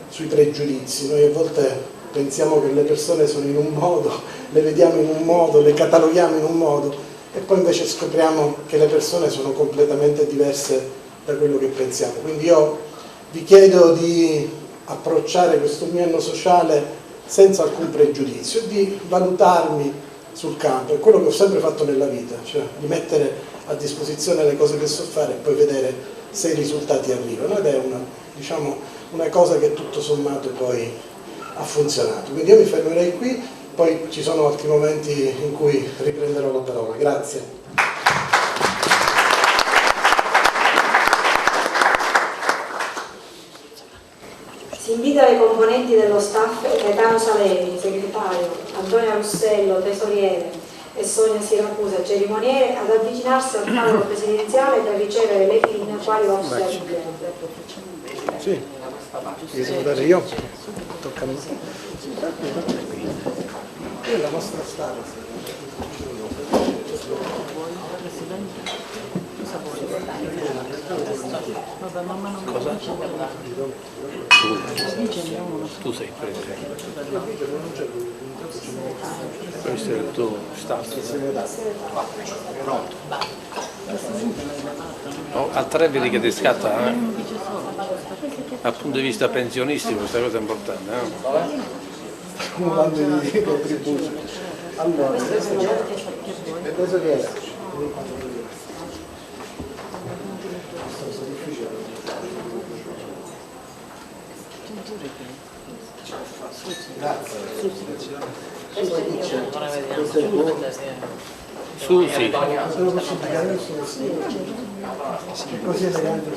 sui pregiudizi. Noi a volte pensiamo che le persone sono in un modo, le vediamo in un modo, le cataloghiamo in un modo, e poi invece scopriamo che le persone sono completamente diverse da quello che pensiamo. Quindi io vi chiedo di approcciare questo mio anno sociale senza alcun pregiudizio, di valutarmi sul campo. È quello che ho sempre fatto nella vita, cioè di mettere a disposizione le cose che so fare e poi vedere se i risultati arrivano, ed è una cosa che tutto sommato poi ha funzionato. Quindi io mi fermerei qui, poi ci sono altri momenti in cui riprenderò la parola. Grazie. Si invita le componenti dello staff Gaetano Saleri, segretario, Antonia Russello, tesoriere, e Sonia Siracusa, cerimoniere, ad avvicinarsi al tavolo presidenziale per ricevere le PIN quali officer di club. Sì, devo dare io? Tocca a me. È la nostra stanza. Tu sei presidente. Questo è il tuo staff. Oh, a 3 vedi che ti scatta, dal punto di vista pensionistico questa cosa è importante, Accumulando di contributi. Allora, adesso che è? Grazie. Susi. Così elegante.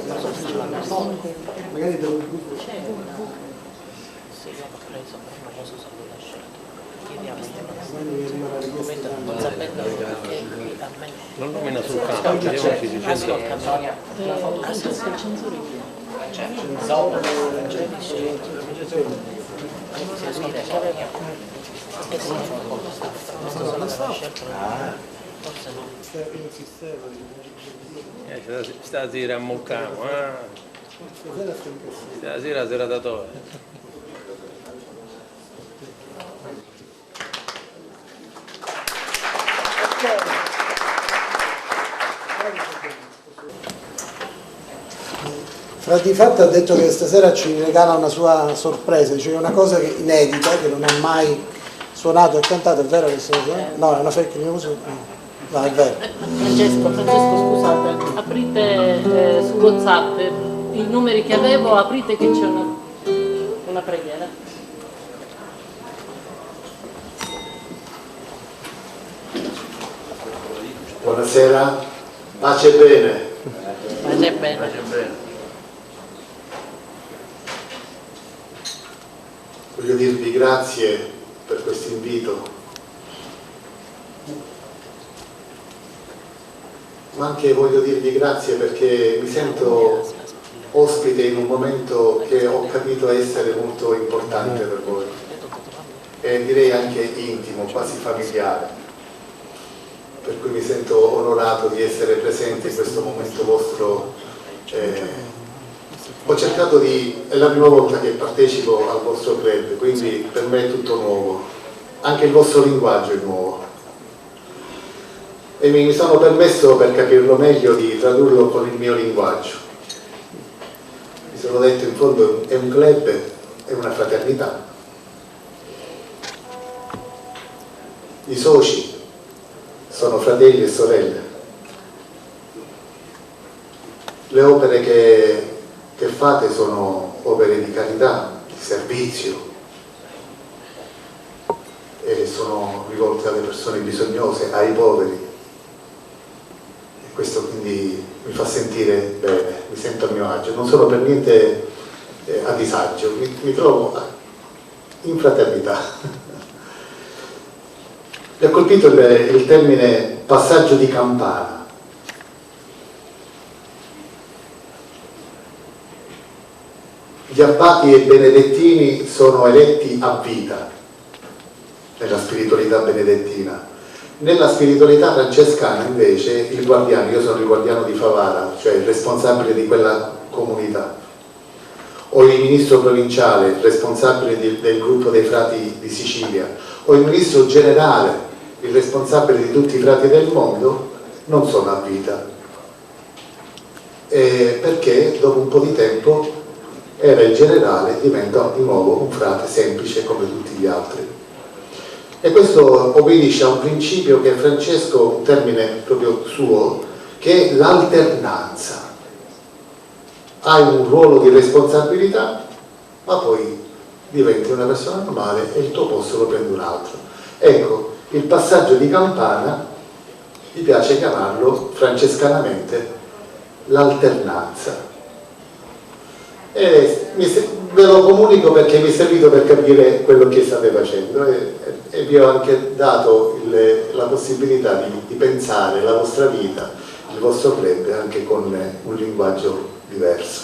Magari te lo dico. Non nomina sul campo, vediamo se si dice. Stasera ammuccamo, stasera seratatoria. Fra di fatto ha detto che stasera ci regala una sua sorpresa, dice che è una cosa inedita, che non ha mai suonato e cantato. È vero che no, è una fake news? No, è vero. Francesco, scusate, aprite su WhatsApp i numeri che avevo, aprite che c'è una preghiera. Buonasera, pace e bene. Pace e bene. Voglio dirvi grazie per questo invito, ma anche voglio dirvi grazie perché mi sento ospite in un momento che ho capito essere molto importante per voi e direi anche intimo, quasi familiare, per cui mi sento onorato di essere presente in questo momento vostro. Ho cercato è la prima volta che partecipo al vostro club, quindi per me è tutto nuovo, anche il vostro linguaggio è nuovo. E mi sono permesso, per capirlo meglio, di tradurlo con il mio linguaggio. Mi sono detto, in fondo è un club, è una fraternità. I soci sono fratelli e sorelle. Le opere che fate sono opere di carità, di servizio, e sono rivolte alle persone bisognose, ai poveri, e questo quindi mi fa sentire bene, mi sento a mio agio, non sono per niente a disagio, mi trovo in fraternità. Mi ha colpito il termine passaggio di campana. gli abbati e i benedettini sono eletti a vita nella spiritualità benedettina. Nella spiritualità francescana invece il guardiano, io sono il guardiano di Favara, cioè il responsabile di quella comunità, o il ministro provinciale, responsabile del gruppo dei frati di Sicilia, o il ministro generale, il responsabile di tutti i frati del mondo, non sono a vita. Perché dopo un po' di tempo era il generale, diventa di nuovo un frate semplice come tutti gli altri. E questo obbedisce a un principio che Francesco, un termine proprio suo, che è l'alternanza. Hai un ruolo di responsabilità, ma poi diventi una persona normale e il tuo posto lo prende un altro. Ecco, il passaggio di campana, mi piace chiamarlo francescanamente l'alternanza. E ve lo comunico perché mi è servito per capire quello che state facendo e vi ho anche dato la possibilità di pensare la vostra vita, il vostro club anche con un linguaggio diverso.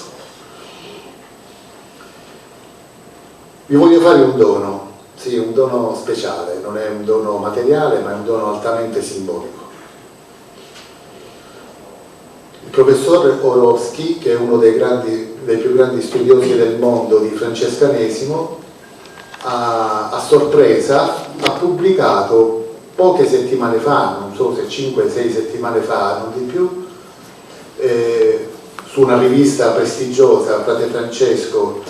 Vi voglio fare un dono, sì, un dono speciale, non è un dono materiale ma è un dono altamente simbolico. Il professor Orowski, che è uno dei più grandi studiosi del mondo di francescanesimo, a sorpresa ha pubblicato poche settimane fa, non so se 5-6 settimane fa, non di più, su una rivista prestigiosa, Frate Francesco,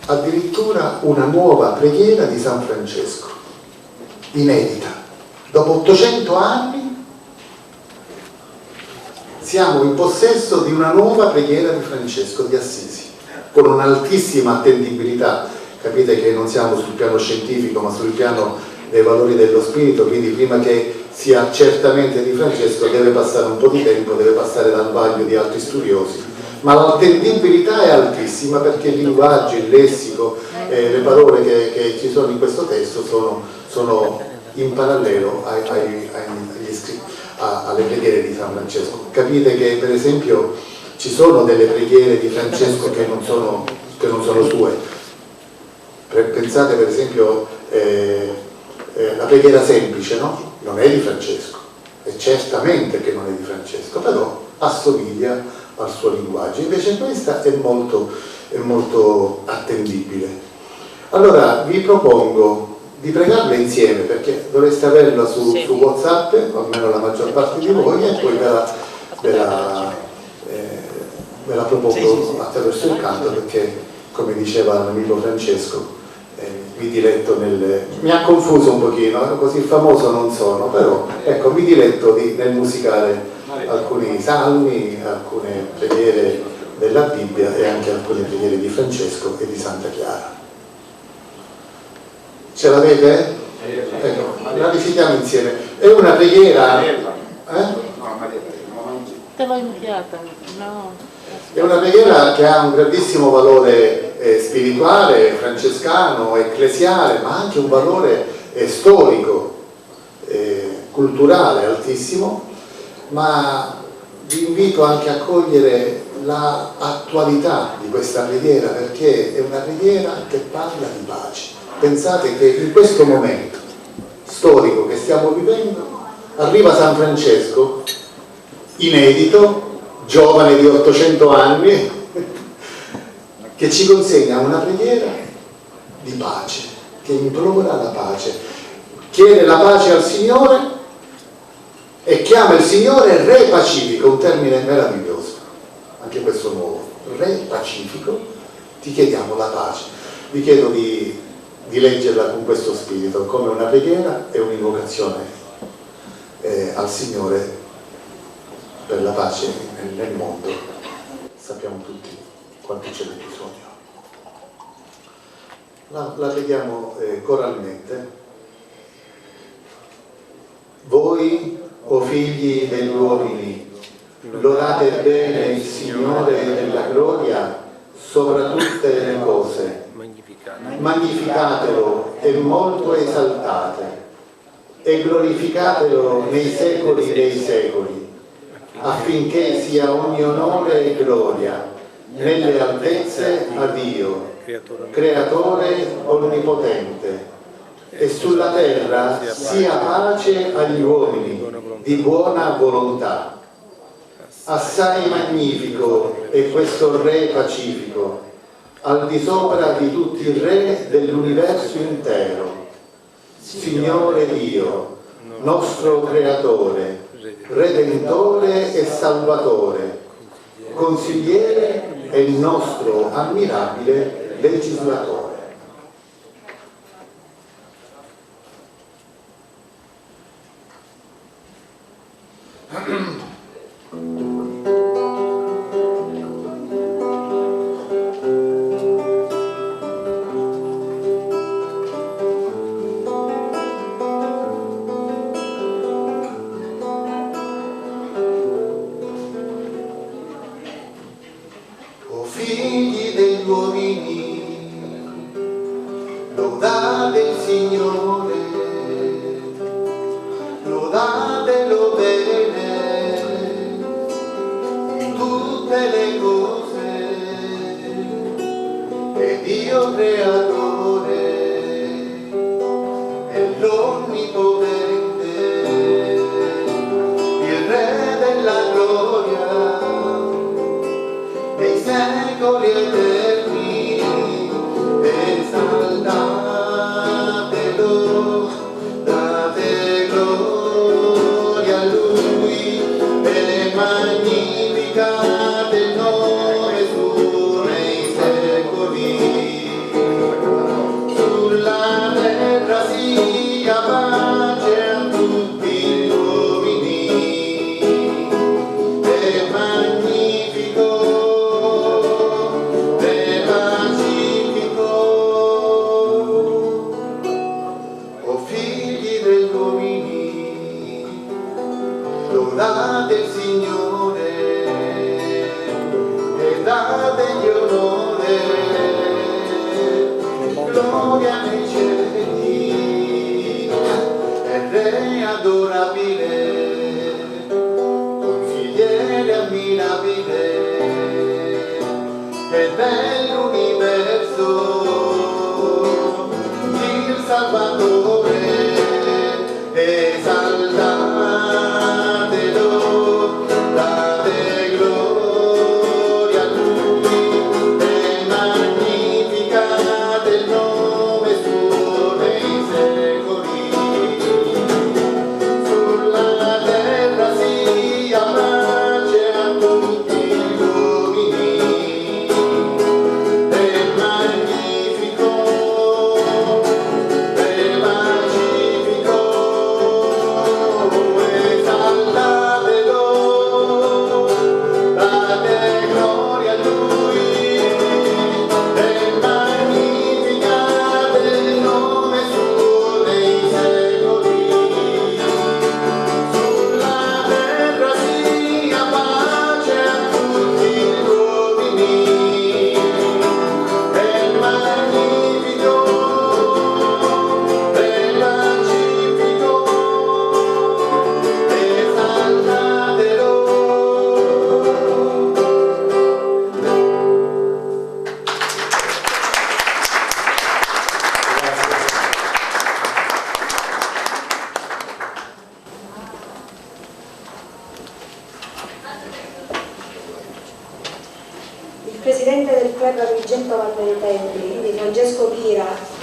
addirittura una nuova preghiera di San Francesco, inedita. Dopo 800 anni siamo in possesso di una nuova preghiera di Francesco di Assisi, con un'altissima attendibilità. Capite che non siamo sul piano scientifico, ma sul piano dei valori dello spirito, quindi prima che sia certamente di Francesco deve passare un po' di tempo, deve passare dal vaglio di altri studiosi, ma l'attendibilità è altissima perché il linguaggio, il lessico, le parole che ci sono in questo testo sono in parallelo agli scritti, alle preghiere di San Francesco. Capite che per esempio ci sono delle preghiere di Francesco che non sono sue. Pensate per esempio la preghiera semplice, no? Non è di Francesco, e certamente che non è di Francesco, però assomiglia al suo linguaggio. Invece questa è molto attendibile. Allora vi propongo di pregarla insieme, perché dovreste averla su WhatsApp, almeno la maggior parte di voi, e poi ve la propongo attraverso il canto, perché come diceva l'amico Francesco, mi diletto mi ha confuso un pochino, così famoso non sono, però ecco, mi diletto nel musicare alcuni salmi, alcune preghiere della Bibbia e anche alcune preghiere di Francesco e di Santa Chiara. Ce l'avete? Ecco, la recitiamo insieme. È una preghiera. Te l'ho inviata, no. È una preghiera che ha un grandissimo valore spirituale, francescano, ecclesiale, ma anche un valore storico, culturale altissimo, ma vi invito anche a cogliere l'attualità di questa preghiera, perché è una preghiera che parla di pace. Pensate che in questo momento storico che stiamo vivendo arriva San Francesco, inedito, giovane di 800 anni, che ci consegna una preghiera di pace, che implora la pace, chiede la pace al Signore e chiama il Signore Re Pacifico, un termine meraviglioso, anche questo nuovo, Re Pacifico, ti chiediamo la pace. Vi chiedo di leggerla con questo spirito, come una preghiera e un'invocazione al Signore per la pace nel mondo. Sappiamo tutti quanto ce n'è bisogno. La preghiamo coralmente. Voi, o figli degli uomini, lodate bene il Signore della gloria sopra tutte le cose. Magnificatelo e molto esaltate e glorificatelo nei secoli dei secoli, affinché sia ogni onore e gloria nelle altezze a Dio, creatore onnipotente, e sulla terra sia pace agli uomini di buona volontà. Assai magnifico è questo Re pacifico, al di sopra di tutti i re dell'universo intero. Signore Dio, nostro creatore, redentore e salvatore, consigliere e nostro ammirabile legislatore. O figli degli uomini, lodate il Signore, lodatelo bene in tutte le cose, e Dio creatore è l'onnipotente, il Re della gloria dei secoli eterni, esaltatelo, date gloria a Lui, e magnificate il nome suo nei secoli. Sulla terra sia pace a tutti gli uomini, è magnifico, è pacifico. O figli degli uomini, lodate il Signore e dategli onore, gloria nei cieli, è Re adorabile, consigliere ammirabile, e dell'universo il Salvatore, esaltatelo, date gloria a Lui, e magnificate il nome suo nei secoli. Sulla terra sia pace a tutti gli uomini, è magnifico, è pacifico, esaltatelo, date gloria a Lui, e magnificate il nome suo nei secoli. Sulla terra sia pace a tutti gli uomini, è magnifico, è pacifico, esaltatelo. Il presidente del club Agrigento Valle dei Templi, quindi Francesco Pira,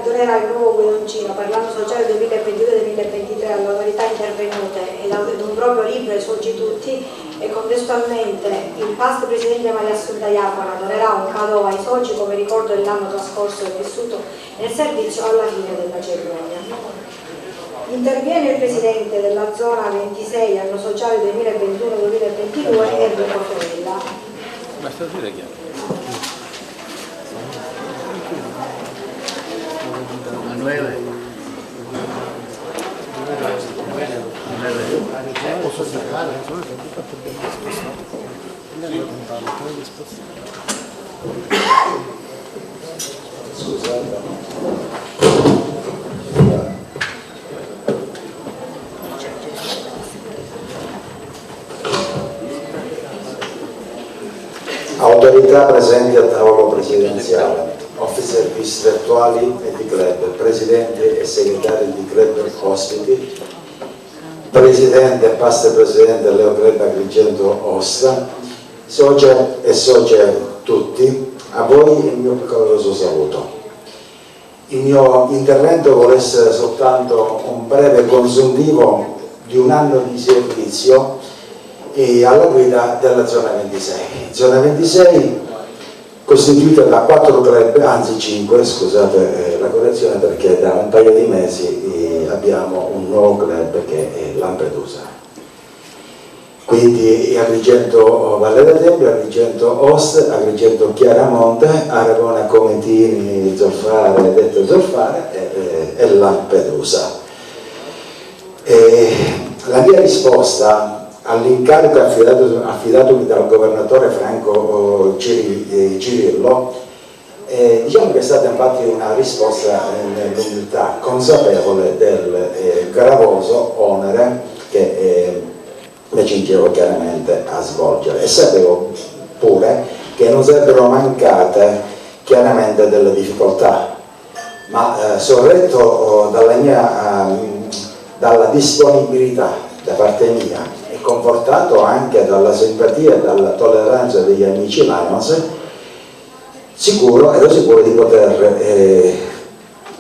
donerà il nuovo guidoncino per l'anno sociale 2022-2023 alle autorità intervenute e ad un proprio libro ai soci tutti, e contestualmente il past presidente Maria Assunta Iapona donerà un cadeau ai soci come ricordo dell'anno trascorso e vissuto nel servizio alla fine della cerimonia. Interviene il presidente della zona 26 anno sociale 2021-2022 Enrico Fiorella. Ma stasera è chiaro. Emanuele. Posso giocare? autorità presenti al tavolo presidenziale, officer distrettuali e di club, presidenti e segretari di club ospiti, presidente e past presidente Leo Club Agrigento Ostra, socie e socie tutti, a voi il mio caloroso saluto. Il mio intervento vuole essere soltanto un breve consuntivo di un anno di servizio alla guida della zona 26. Zona 26 costituita da 4 club, anzi 5, scusate la correzione, perché da un paio di mesi abbiamo un nuovo club che è Lampedusa. Quindi Agrigento Valle del Tempio, Agrigento Ost, Agrigento Chiaramonte, Aragona Cometini, Zolfare, detto Zolfare e Lampedusa. La mia risposta all'incarico affidatomi dal governatore Franco Cirillo, diciamo che è stata infatti una risposta nell'umiltà, consapevole del gravoso onere che mi cingevo chiaramente a svolgere, e sapevo pure che non sarebbero mancate chiaramente delle difficoltà, ma sorretto dalla disponibilità da parte mia e confortato anche dalla simpatia e dalla tolleranza degli amici Lions, ero sicuro di poter,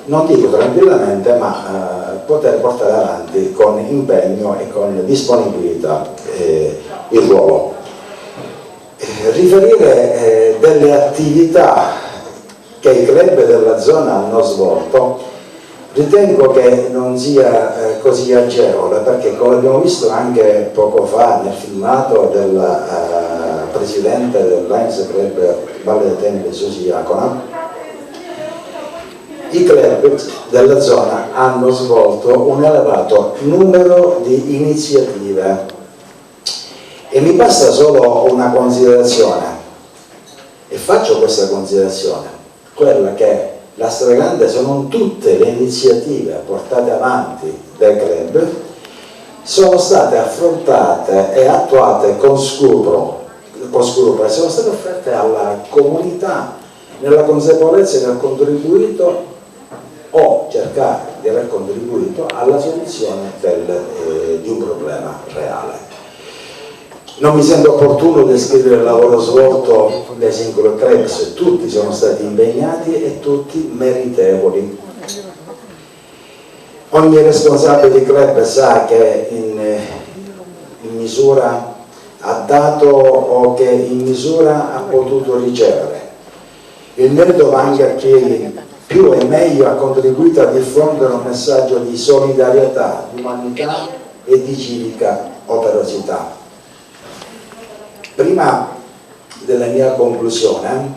non dico tranquillamente, ma poter portare avanti con impegno e con disponibilità il ruolo. Riferire delle attività che i club della zona hanno svolto ritengo che non sia così agevole, perché come abbiamo visto anche poco fa nel filmato del presidente del Lions Club Valle dei Templi Susi Iacona, i club della zona hanno svolto un elevato numero di iniziative e mi basta solo una considerazione, e faccio questa considerazione, quella che la stragrande, se non tutte le iniziative portate avanti dai club sono state affrontate e attuate con scrupolo e sono state offerte alla comunità nella consapevolezza di aver contribuito o cercare di aver contribuito alla soluzione di un problema reale. Non mi sembra opportuno descrivere il lavoro svolto dai singoli club, tutti sono stati impegnati e tutti meritevoli. Ogni responsabile di club sa che in misura ha dato o che in misura ha potuto ricevere. Il merito va anche a chi più e meglio ha contribuito a diffondere un messaggio di solidarietà, di umanità e di civica operosità. Prima della mia conclusione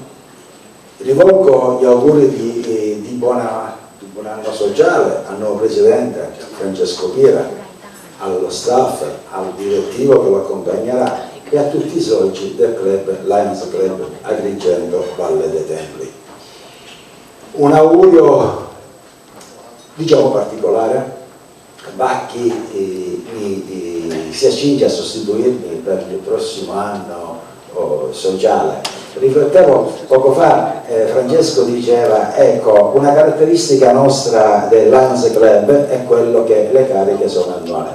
rivolgo gli auguri di buon anno sociale al nuovo presidente Francesco Pira, allo staff, al direttivo che lo accompagnerà e a tutti i soci del club Lions Club Agrigento Valle dei Templi. Un augurio diciamo particolare va a chi si accinge a sostituirmi per il prossimo anno sociale. Riflettevo poco fa, Francesco diceva, ecco, una caratteristica nostra del Lions Club è quello che le cariche sono annuali,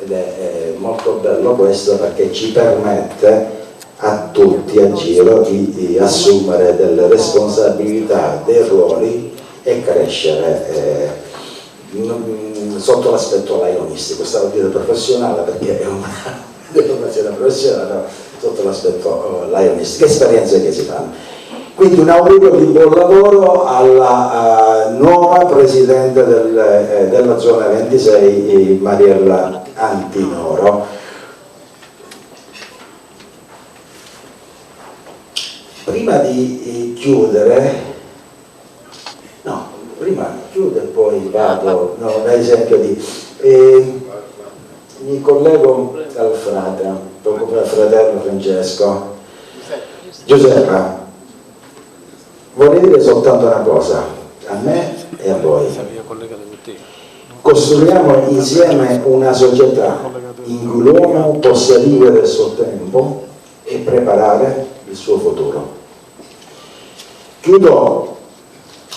ed è molto bello questo, perché ci permette a tutti a giro di assumere delle responsabilità, dei ruoli e crescere sotto l'aspetto lionistico, stavo a dire professionale perché è una deformazione professionale, no, sotto l'aspetto lionistico, esperienze che si fanno. Quindi un augurio di buon lavoro alla nuova presidente della zona 26, Mariella Antinoro. Prima di chiudere, chiudo e poi vado, da esempio mi collego al frate, proprio al fratello Francesco. Giuseppe, vorrei dire soltanto una cosa, a me e a voi. Costruiamo insieme una società in cui l'uomo possa vivere il suo tempo e preparare il suo futuro. Chiudo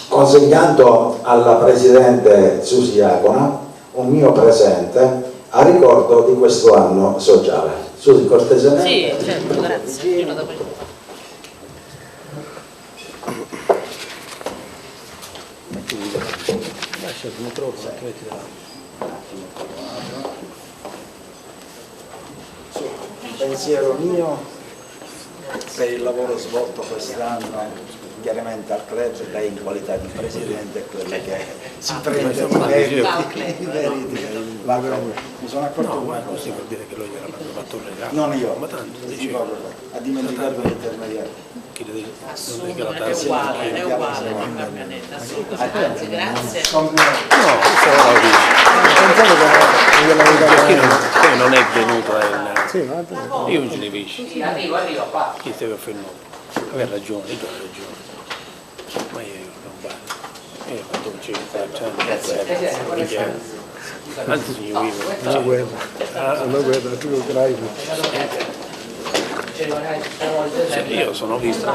consegnando alla Presidente Susi Iacona un mio presente a ricordo di questo anno sociale. Susi, cortesemente. Sì, certo, grazie. Io lo do per- Lascia il microfono, metti là. Un pensiero mio per il lavoro svolto quest'anno chiaramente al club, lei in qualità di presidente è quello che si prende i meriti. Mi sono accorto di una cosa. Per dire che lui gliela fatto un regalo. Non io, Ma tanto, a dimenticarmi l'intermediario. Assolutamente, è uguale, non cambia niente, assolutamente, anzi, grazie. Poi non è venuto io non ce ne vedo. Arrivo qua. Chi stai per fare il nome? Aveva ragione, io ho ragione. Ma io non vado. Io ho fatto un certo. Anzi, io vivo. Una guerra, tu ucraino. Io sono visto.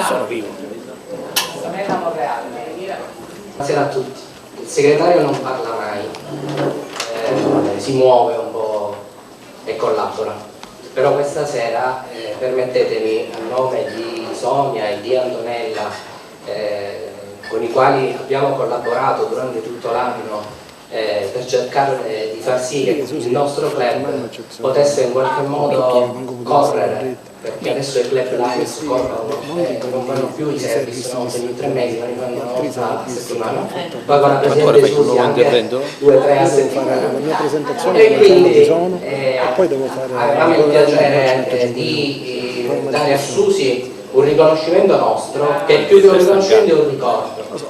Sono vivo. Buonasera a tutti. Il segretario non parla mai, si muove un po' e collabora, però questa sera permettetemi a nome di Sonia e di Antonella, con i quali abbiamo collaborato durante tutto l'anno per cercare di far sì che il nostro club potesse in qualche modo correre, perché adesso i club Lions corrono, non fanno più i service ogni 3 mesi, ma li fanno una volta a settimana, poi con la Presidente Susi anche 2-3 a settimana, e quindi avevamo il piacere di dare a Susi un riconoscimento nostro, che più che un riconoscimento è un ricordo,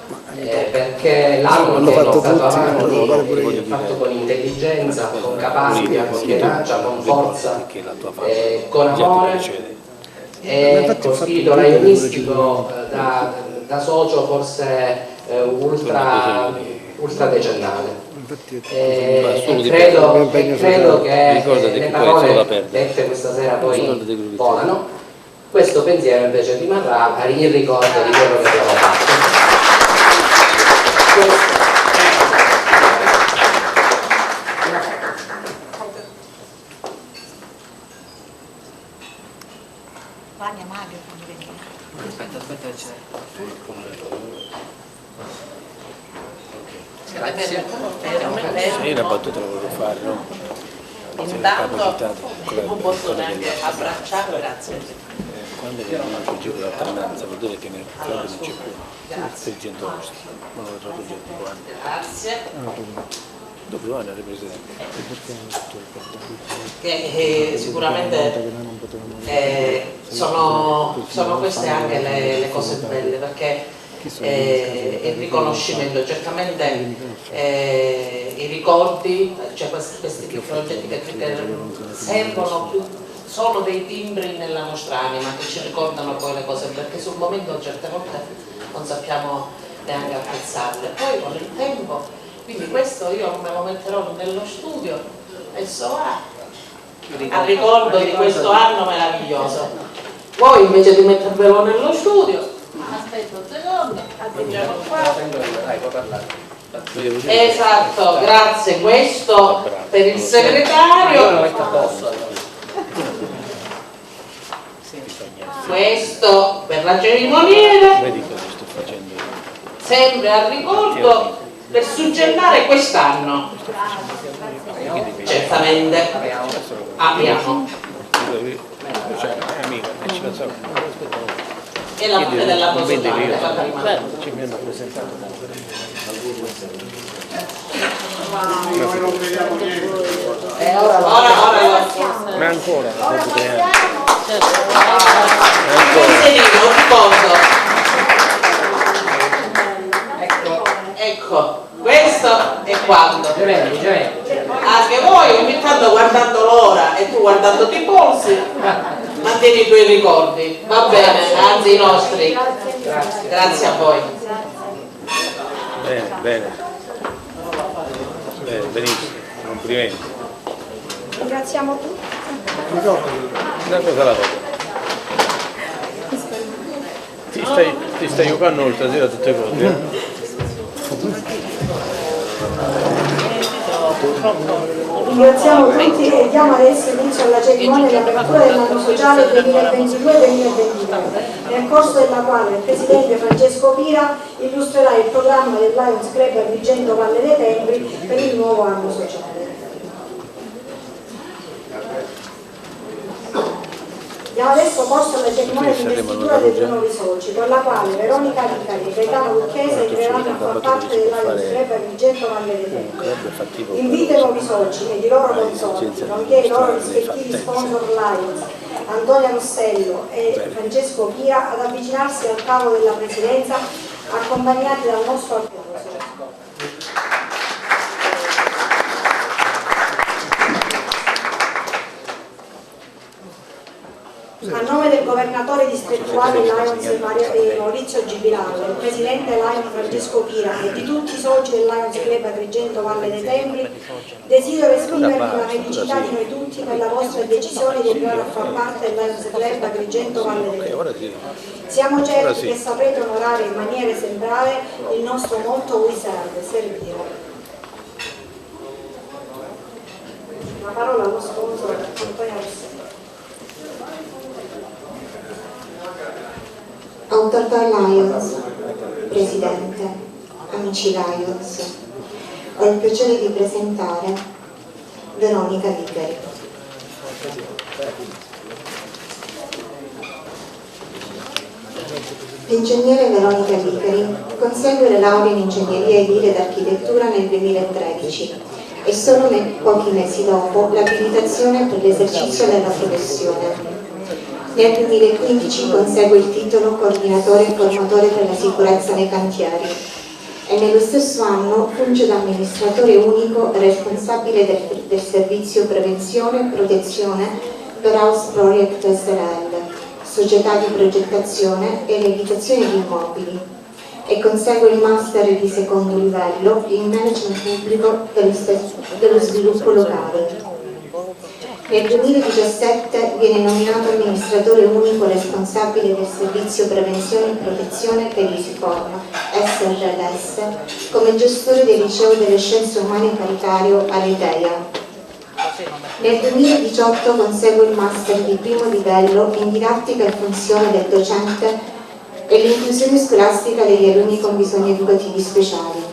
perché l'anno che è stato avanti fatto con intelligenza, con capacità, con tenacia, con forza, con amore e con spirito raionistico, da socio forse ultra decennale. Credo che le parole dette questa sera poi volano. Questo pensiero invece rimarrà in ricordo di quello che abbiamo fatto. Grazie. Io una battuta la volevo fare, no? Intanto un bottone anche abbracciato, grazie. Quando vediamo il giro dell'alternanza vuol dire che nel club non c'è più il 100 agosto, non lo trovo già più quando. Grazie. Dopo anni alle Presidente. Che sicuramente sono queste anche le cose belle, perché il riconoscimento, certamente i ricordi, cioè questi piccoli oggetti che servono più, sono dei timbri nella nostra anima che ci ricordano poi le cose, perché sul momento certe volte non sappiamo neanche apprezzarle, poi con il tempo, quindi questo io me lo metterò nello studio e a ricordo di questo anno meraviglioso. Voi invece di mettervelo nello studio, aspetta un secondo, aggiungiamo qua. Esatto, grazie. Questo per il segretario, questo per la cerimoniera, Vedi cosa sto facendo io? sempre al ricordo per suggellare quest'anno. Certamente abbiamo. Cioè, amica, ci facciamo. E la parte della consultante fatta rimanere. Ci mi hanno presentato. Ora Ma ancora, dopo 3 anni. Pensierino, un ricordo. Ecco, questo è quando. Anche voi ogni tanto guardando l'ora e tu guardando i polsi, mantieni i tuoi ricordi, va bene, anzi i nostri. Grazie a voi. Bene. Benissimo, complimenti. Ringraziamo tutti. Una cosa alla volta. Ti stai giocando oltre sera tutte cose, Ringraziamo tutti e diamo adesso inizio alla cerimonia di apertura dell'anno sociale 2022-2023, nel corso della quale il Presidente Francesco Pira illustrerà il programma del Lions Club Agrigento Valle dei Templi per il nuovo anno sociale. Diamo adesso corso alla cerimonia di investitura dei due nuovi soci, con la quale Veronica Vicari e Gaetano Lucchese entreranno a far parte del Lions Club Agrigento Valle dei Templi. Invito i nuovi soci ed i loro consorti, nonché i loro rispettivi sponsor Lions, Antonia Rossello e Francesco Pira, ad avvicinarsi al tavolo della Presidenza accompagnati dal nostro applauso. A nome del governatore distrettuale Lions Maurizio Gibilale, del presidente Lions Francesco Pira e di tutti i soci del Lions Club Agrigento Valle dei Templi, desidero esprimervi la felicità di noi tutti per la vostra decisione di entrare a far parte del Lions Club Agrigento Valle dei Templi. Siamo certi che saprete onorare in maniera esemplare il nostro motto We Serve, servire. La parola allo sponsor Antonia Rossello. Autorità Lions, Presidente, amici Lions, ho il piacere di presentare Veronica Vicari. L'ingegnere Veronica Vicari consegue le lauree in ingegneria edile ed architettura nel 2013 e solo pochi mesi dopo l'abilitazione per l'esercizio della professione. Nel 2015 consegue il titolo coordinatore e formatore per la sicurezza nei cantieri e nello stesso anno funge da amministratore unico responsabile del servizio prevenzione e protezione per House Project SRL, società di progettazione e realizzazione di immobili, e consegue il master di secondo livello in management pubblico dello sviluppo locale. Nel 2017 viene nominato amministratore unico responsabile del servizio prevenzione e protezione per l'ISIFORM SRLS come gestore del liceo delle scienze umane paritario Alitea. Nel 2018 consegue il master di primo livello in didattica e funzione del docente e l'inclusione scolastica degli alunni con bisogni educativi speciali.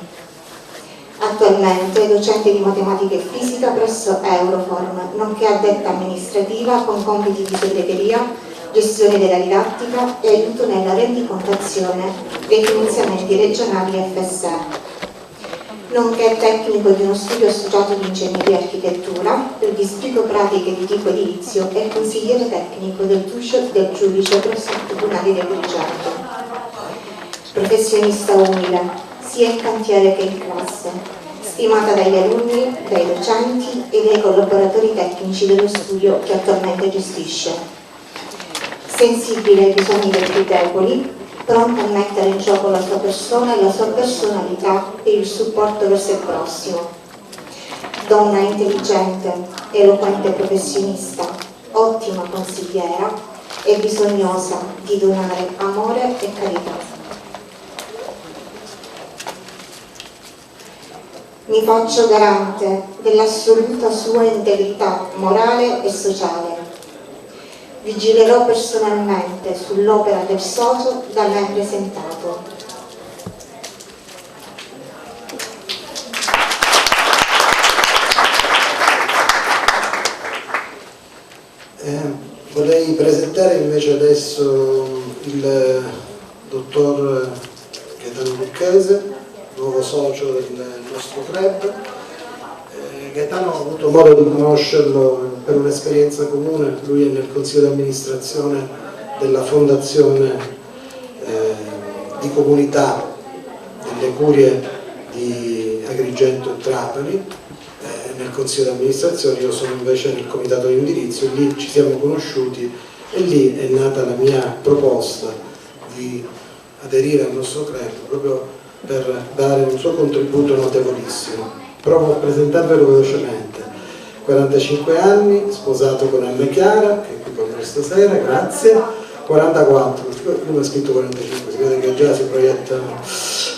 Attualmente è docente di matematica e fisica presso Euroform, nonché addetta amministrativa con compiti di segreteria, gestione della didattica e aiuto nella rendicontazione dei finanziamenti regionali FSE, nonché tecnico di uno studio associato di ingegneria e architettura, per disbrigo pratiche di tipo edilizio e consigliere tecnico del giudice presso il Tribunale di Agrigento. Professionista umile, sia in cantiere che in classe, stimata dagli alunni, dai docenti e dai collaboratori tecnici dello studio che attualmente gestisce. Sensibile ai bisogni dei più deboli, pronta a mettere in gioco la sua persona e la sua personalità per il supporto verso il prossimo. Donna intelligente, eloquente professionista, ottima consigliera e bisognosa di donare amore e carità. Mi faccio garante dell'assoluta sua integrità morale e sociale. Vigilerò personalmente sull'opera del socio da me presentato. Vorrei presentare invece adesso il dottor Gaetano Lucchese, nuovo socio del nostro club. Gaetano ho avuto modo di conoscerlo per un'esperienza comune, lui è nel consiglio di amministrazione della fondazione di comunità delle curie di Agrigento e Trapani, nel consiglio di amministrazione, io sono invece nel comitato di indirizzo, e lì ci siamo conosciuti e lì è nata la mia proposta di aderire al nostro club proprio per dare un suo contributo notevolissimo. Provo a presentarvelo velocemente. 45 anni, sposato con Anna Chiara, che è qui con noi stasera, grazie. 44, lui ha scritto 45, si vede che già si proiettano.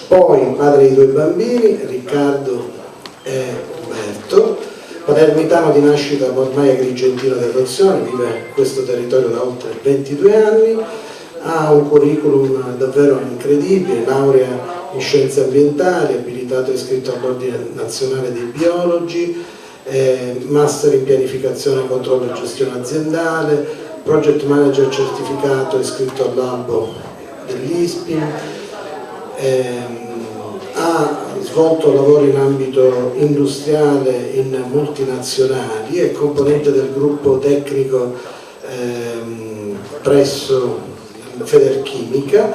Poi padre di 2 bambini, Riccardo e Umberto, palermitano di nascita ma ormai agrigentino di adozione, vive in questo territorio da oltre 22 anni, ha un curriculum davvero incredibile, laurea in scienze ambientali, abilitato e iscritto all'Ordine Nazionale dei Biologi, master in pianificazione, controllo e gestione aziendale, project manager certificato iscritto all'albo dell'ISPI, ha svolto lavori in ambito industriale in multinazionali, è componente del gruppo tecnico presso Federchimica,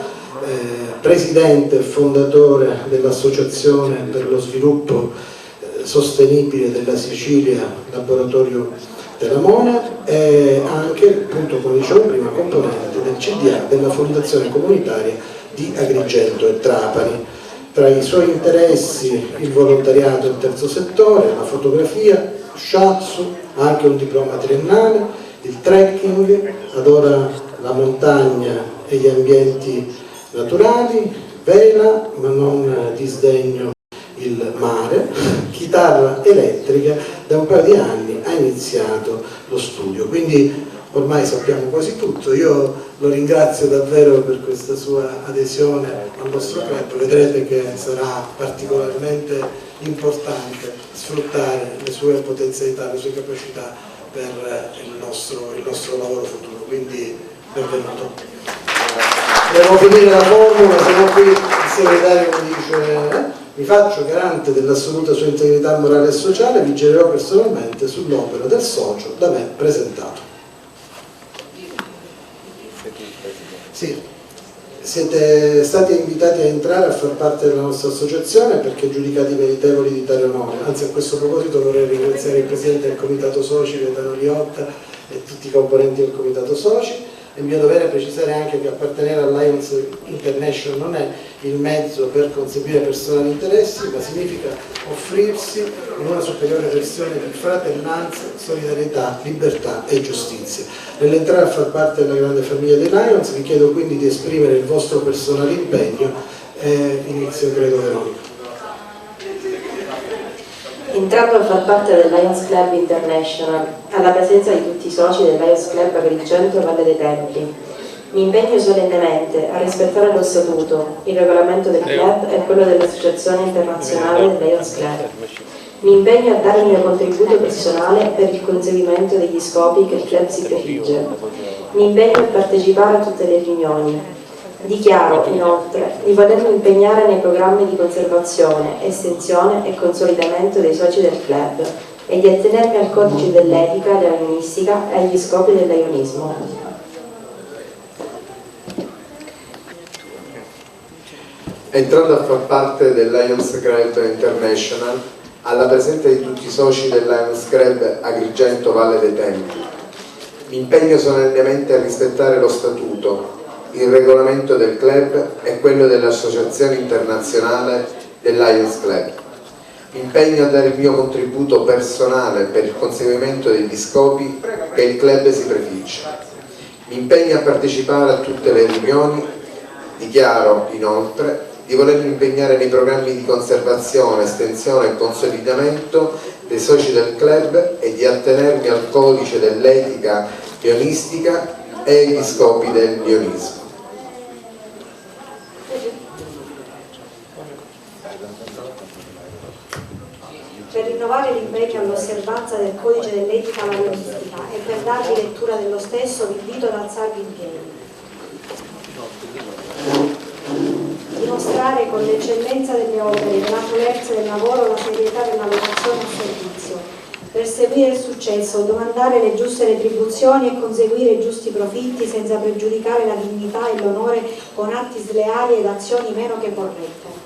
presidente e fondatore dell'Associazione per lo Sviluppo Sostenibile della Sicilia, Laboratorio della Mona, e anche, appunto come dicevo prima, componente del CDA della Fondazione Comunitaria di Agrigento e Trapani. Tra i suoi interessi il volontariato e il terzo settore, la fotografia, shiatsu, ha anche un diploma triennale, il trekking, adora la montagna e gli ambienti naturali, vela ma non disdegno il mare, chitarra elettrica, da un paio di anni ha iniziato lo studio, quindi ormai sappiamo quasi tutto. Io lo ringrazio davvero per questa sua adesione al nostro club, vedrete che sarà particolarmente importante sfruttare le sue potenzialità, le sue capacità per il nostro lavoro futuro, quindi benvenuto. Devo finire la formula, se no qui il segretario mi dice mi faccio garante dell'assoluta sua integrità morale e sociale, vigilerò personalmente sull'opera del socio da me presentato. Sì, siete stati invitati a entrare a far parte della nostra associazione perché giudicati meritevoli di tale onore. Anzi, a questo proposito vorrei ringraziare il Presidente del Comitato Soci, Gaetano Liotta, e tutti i componenti del Comitato Soci. È mio dovere precisare anche che appartenere all'Alliance International non è il mezzo per conseguire personali interessi, ma significa offrirsi in una superiore versione di fratellanza, solidarietà, libertà e giustizia. Nell'entrare a far parte della grande famiglia dei Lions vi chiedo quindi di esprimere il vostro personale impegno e inizio credo Veronica. Entrando a far parte del Lions Club International, alla presenza di tutti i soci del Lions Club Agrigento Valle dei Templi, mi impegno solennemente a rispettare lo statuto, il regolamento del club e quello dell'Associazione Internazionale del Lions Club. Mi impegno a dare il mio contributo personale per il conseguimento degli scopi che il club si prefigge. Mi impegno a partecipare a tutte le riunioni. Dichiaro, inoltre, di volermi impegnare nei programmi di conservazione, estensione e consolidamento dei soci del club e di attenermi al codice dell'etica, della ionistica e agli scopi del lionismo. Entrando a far parte del Lions Club International, alla presenza di tutti i soci del Lions Club Agrigento Valle dei Templi, mi impegno solennemente a rispettare lo statuto, il regolamento del club e quello dell'Associazione Internazionale del Lions Club. Mi impegno a dare il mio contributo personale per il conseguimento degli scopi che il club si prefigge. Mi impegno a partecipare a tutte le riunioni. Dichiaro, inoltre, di volermi impegnare nei programmi di conservazione, estensione e consolidamento dei soci del club e di attenermi al codice dell'etica lionistica e agli scopi del lionismo. Per rinnovare l'impegno all'osservanza del codice dell'etica lionistica e per darvi lettura dello stesso vi invito ad alzarvi in piedi. Dimostrare con l'eccellenza delle opere, la purezza del lavoro, la serietà della vocazione al servizio, perseguire il successo, domandare le giuste retribuzioni e conseguire i giusti profitti senza pregiudicare la dignità e l'onore con atti sleali ed azioni meno che corrette.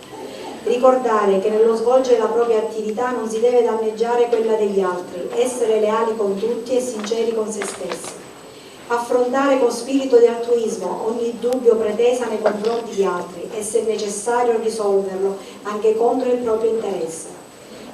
Ricordare che nello svolgere la propria attività non si deve danneggiare quella degli altri, essere leali con tutti e sinceri con se stessi. Affrontare con spirito di altruismo ogni dubbio o pretesa nei confronti di altri e se necessario risolverlo anche contro il proprio interesse.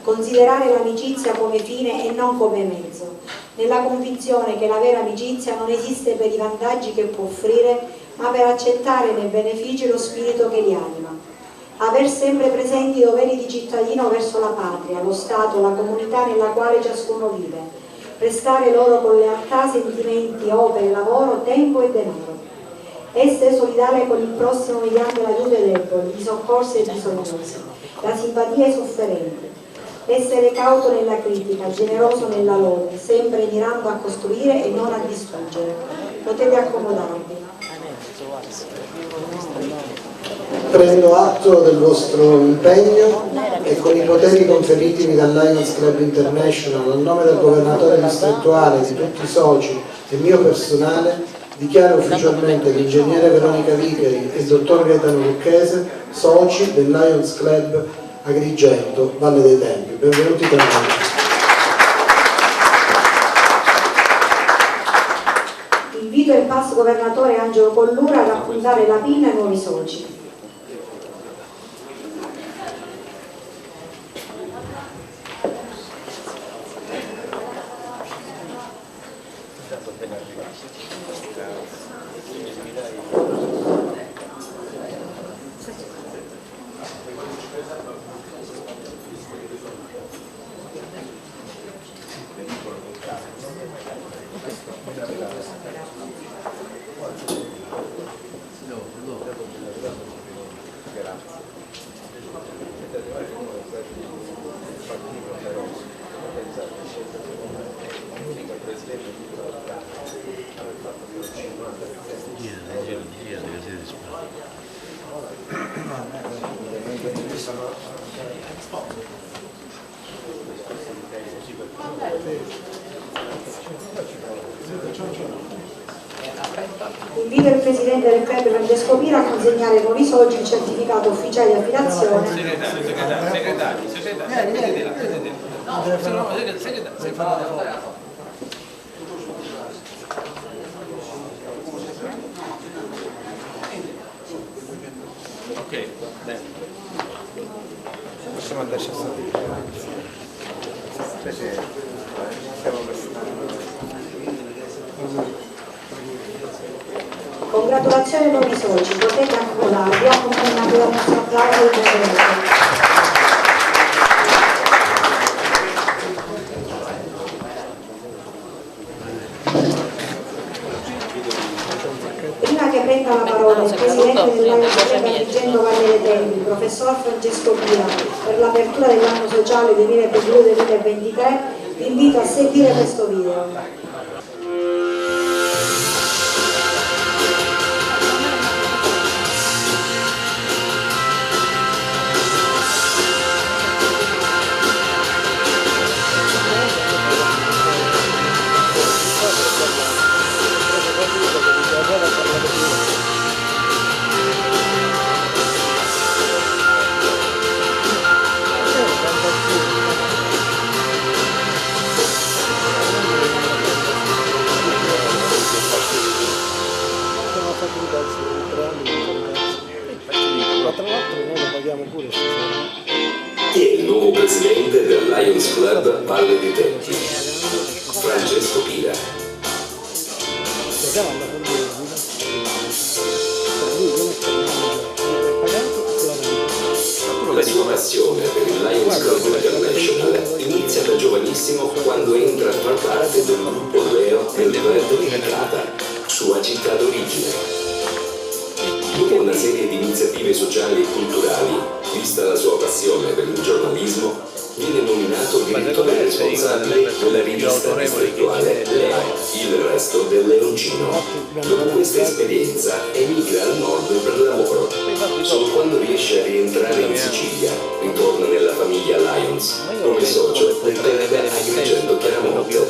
considerare l'amicizia come fine e non come mezzo, nella convinzione che la vera amicizia non esiste per i vantaggi che può offrire, ma per accettare nei benefici lo spirito che li anima. Aver sempre presenti i doveri di cittadino verso la patria, lo Stato, la comunità nella quale ciascuno vive, prestare loro con lealtà sentimenti, opere, lavoro, tempo e denaro. Essere solidale con il prossimo mediante l'aiuto ai deboli, i soccorsi e bisognosi, la simpatia ai sofferenti. Essere cauto nella critica, generoso nella lode, sempre mirando a costruire e non a distruggere. Potete accomodarvi. Prendo atto del vostro impegno e con i poteri conferitimi dal Lions Club International, a nome del governatore distrettuale, di tutti i soci e mio personale, dichiaro ufficialmente l'ingegnere Veronica Vicari e il dottor Gaetano Lucchese soci del Lions Club Agrigento, Valle dei Templi. Benvenuti con noi. Invito il pass governatore Angelo Collura ad appuntare la PIN ai nuovi soci. Invito il Presidente del Club Francesco Pira a consegnare ai nuovi soci il certificato ufficiale di affiliazione. Ok, bene. Possiamo andarci a salire. Congratulazioni ai nuovi soci, potete accomodarvi, accompagnati dal nostro applauso e benvenuto. Prima che prenda la parola il Presidente del Lions Club Agrigento Valle dei Templi, il professor Francesco Pira, per l'apertura dell'anno sociale 2022-2023, vi invito a seguire questo video. Chi è il nuovo presidente del Lions Club Valle dei Templi? Francesco Pira. La sua passione per il Lions Club International inizia da giovanissimo quando entra a far parte del gruppo Leo nel Puerto Rico, sua città d'origine. Dopo una serie di iniziative sociali e culturali, vista la sua passione per il giornalismo, viene nominato direttore responsabile della rivista distrettuale Leo, il resto del Leoncino. Dopo questa esperienza emigra al nord per lavoro. Solo quando riesce a rientrare in Sicilia, ritorna nella famiglia Lions, come socio del club Agrigento Chiaramonte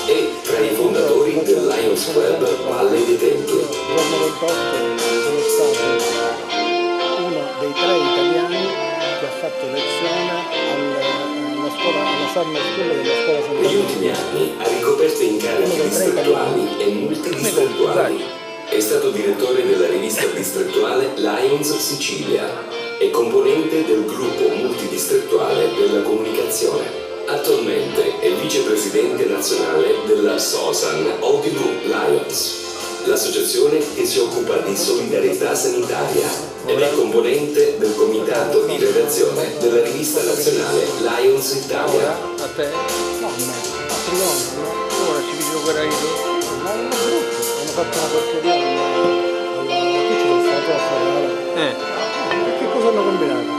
e tra i fondatori del Lions Club Valle dei Templi. Uno dei 3 italiani che ha fatto lezione alla Summer School della scuola San Negli ultimi anni ha ricoperto incarichi distrettuali e multidistrettuali. È stato direttore della rivista distrettuale Lions Sicilia. È componente del gruppo multidistrettuale della comunicazione. Attualmente è vicepresidente nazionale della SOSAN Otium Lions, l'associazione che si occupa di solidarietà sanitaria, ed è componente del comitato di redazione della rivista nazionale Lions Italia. A te? No, a me. Ora ci dico quella che hanno fatto una porcheria qui ci sono stato a fare. Che cosa hanno combinato?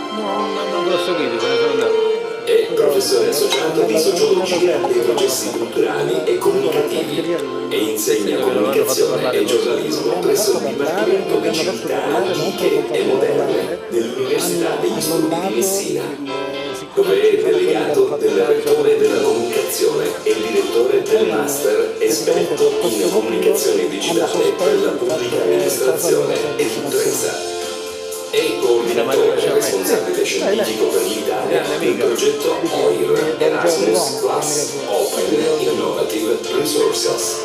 Non grosso critico, ne sono andato. È professore associato di sociologia dei processi culturali e comunicativi e insegna comunicazione e giornalismo presso il Dipartimento di Civiltà Antiche e Moderne dell'Università degli Studi di Messina, dove è delegato del rettore della comunicazione e direttore del master esperto in comunicazione digitale per la pubblica amministrazione e impresa. È coordinatore responsabile scientifico per l'Italia del progetto OIR Erasmus Plus Open Innovative Resources,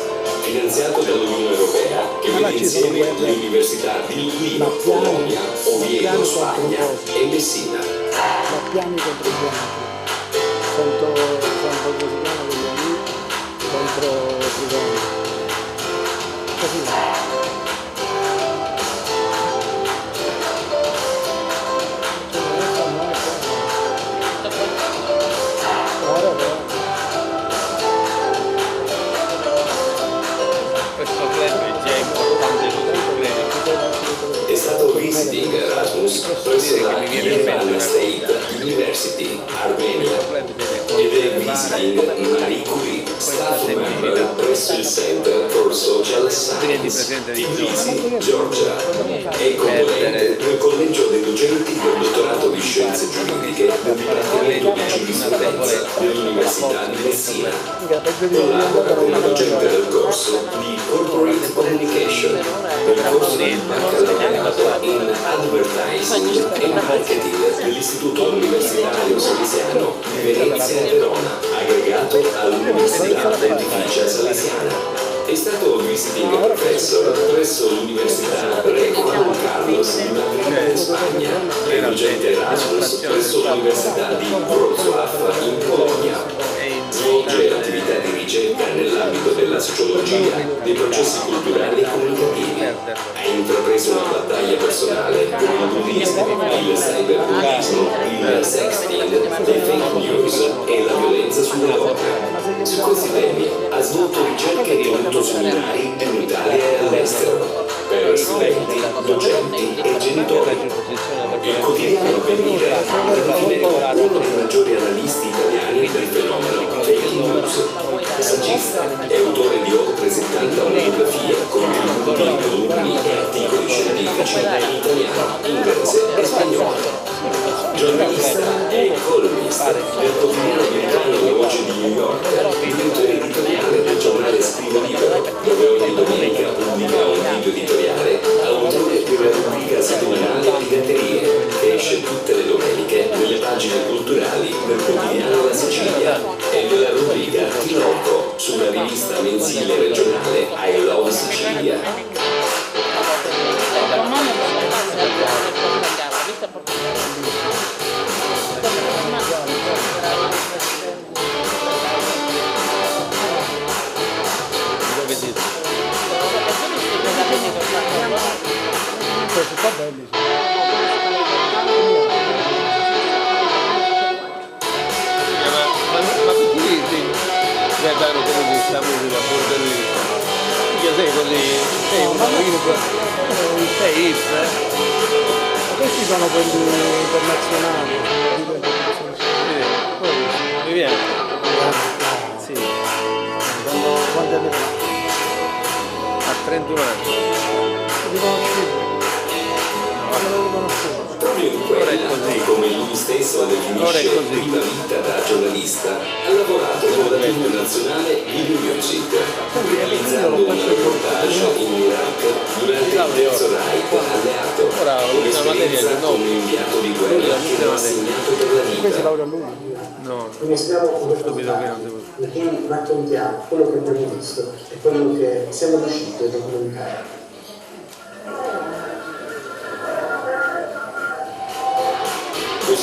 finanziato dall'Unione Europea, che vede insieme le università di Lublino, Bologna, Oviedo, Spagna e Messina. Piani contro i piani, contro degli amici, contro Trigoni. Così. È stato visiting Erasmus presso la Yerevan State University, Armenia, ed è visiting Marie Curie, staff member presso il Center for Social Science, Tbilisi, Georgia. È componente del collegio dei docenti del dottorato di scienze giuridiche del Dipartimento di Giurisprudenza dell'Università di Messina. Collabora come docente del corso di Corporate Communication, del corso di baccalaureato in Advertising e Marketing dell'Istituto Universitario Salesiano di Venezia e Verona, aggregato all'Università Pontificia Salesiana. È stato visiting professor presso l'Università Re Juan Carlos di Madrid in Spagna e docente Erasmus presso l'Università di Wrocław in Polonia. Svolge attività di ricerca nell'ambito della sociologia, dei processi culturali e comunicativi. Ha intrapreso una battaglia personale con il bullismo, il cyberbullismo, il sexting, le fake news e la violenza sulle donne. Su questi temi ha svolto ricerche e tenuto seminari in Italia e all'estero per studenti, docenti e genitori. Il quotidiano Avvenire lo definire uno dei maggiori analisti italiani del fenomeno fake news. Saggista e autore di oltre 70 monografie con volumi e articoli scientifici in italiano, inglese e spagnolo. Giornalista e columnista del quotidiano americano La Voce di New York, direttore editoriale del giornale Scrivo Libero, dove ogni domenica pubblica un video editoriale, autore della rubrica settimanale Piraterie, che esce tutte le domeniche nelle pagine culturali del quotidiano La Sicilia, e della rubrica Tirocco sulla rivista mensile regionale I Love Sicilia. Sta belli. Ma qui guardano come questa musica bordelista. Io sei così, sei un sei hip, Questi sono quelli internazionali. Mi viene? Sì. Quanti anni fa? A 31 anni. Li conoscevo? Proprio in quell'anno, come lui stesso definisce prima vita da giornalista, ha lavorato con la TV nazionale Video Music, realizzando un reportage in Iraq durante il terzo Reich alleato, un'esperienza come inviato di guerra che era assegnato per la vita. No, Quindi stiamo stupido che non devo. perché raccontiamo quello che abbiamo visto e quello che siamo riusciti a documentare.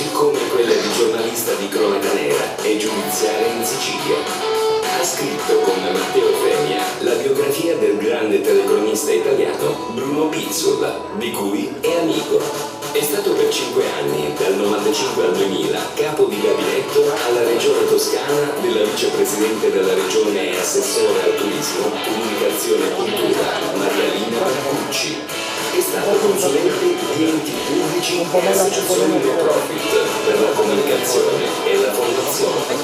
così come quella di giornalista di cronaca nera e giudiziaria in Sicilia. Ha scritto con Matteo Fenia la biografia del grande telecronista italiano Bruno Pizzul, di cui è amico. È stato per 5 anni, dal 95 al 2000, capo di gabinetto alla Regione Toscana della vicepresidente della Regione e assessore al turismo, comunicazione e cultura, Marialina Barcucci. È stato consulente di enti pubblici e associazioni no profit per la comunicazione e la fondazione.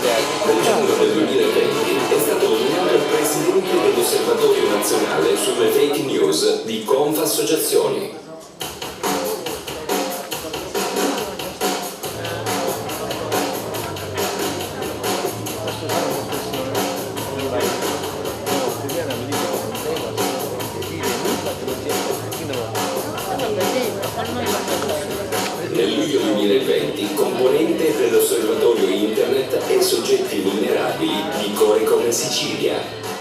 Nel giugno del 2020 è stato nominato presidente dell'Osservatorio Nazionale sulle Fake News di Confassociazioni. Nel luglio 2020, componente dell'osservatorio internet e soggetti vulnerabili di Corecom Sicilia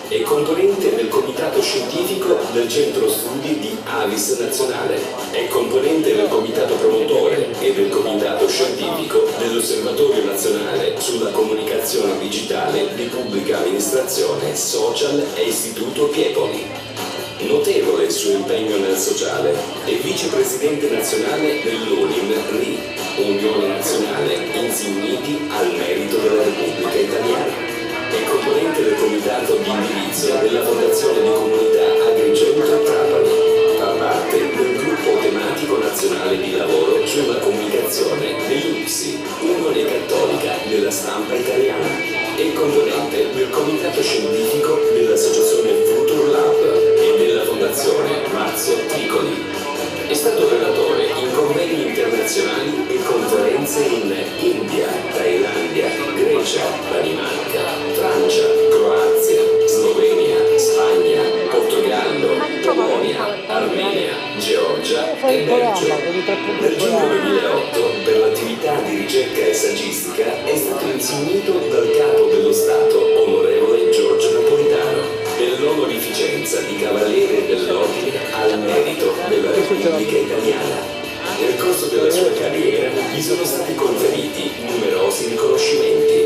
e componente del comitato scientifico del centro studi di Avis Nazionale, è componente del comitato promotore e del comitato scientifico dell'osservatorio nazionale sulla comunicazione digitale di pubblica amministrazione, social e istituto Piepoli. Notevole il suo impegno nel sociale, è vicepresidente nazionale dell'UNIM RI, Unione Nazionale Insigniti al Merito della Repubblica Italiana. È componente del comitato di indirizzo della Fondazione di Comunità Agrigento Trapani. Fa parte del gruppo tematico nazionale di lavoro sulla comunicazione dell'UPSI, Unione Cattolica della Stampa Italiana. È componente del comitato scientifico dell'associazione Future Lab e della fondazione Marzio Ticoli. È stato relatore in convegni internazionali e conferenze in India, Thailandia, Grecia, Danimarca, Francia, Croazia, Slovenia, Spagna, Portogallo, Polonia, Armenia, Georgia e Belgio. Nel giugno 2008, per l'attività di ricerca e saggistica, è stato insignito dal Capo dello Stato, onorevole Giorgio Napolitano, dell'onorificenza di Cavaliere dell'Ordine al Merito della Repubblica Italiana. Nel corso della sua carriera gli sono stati conferiti numerosi riconoscimenti.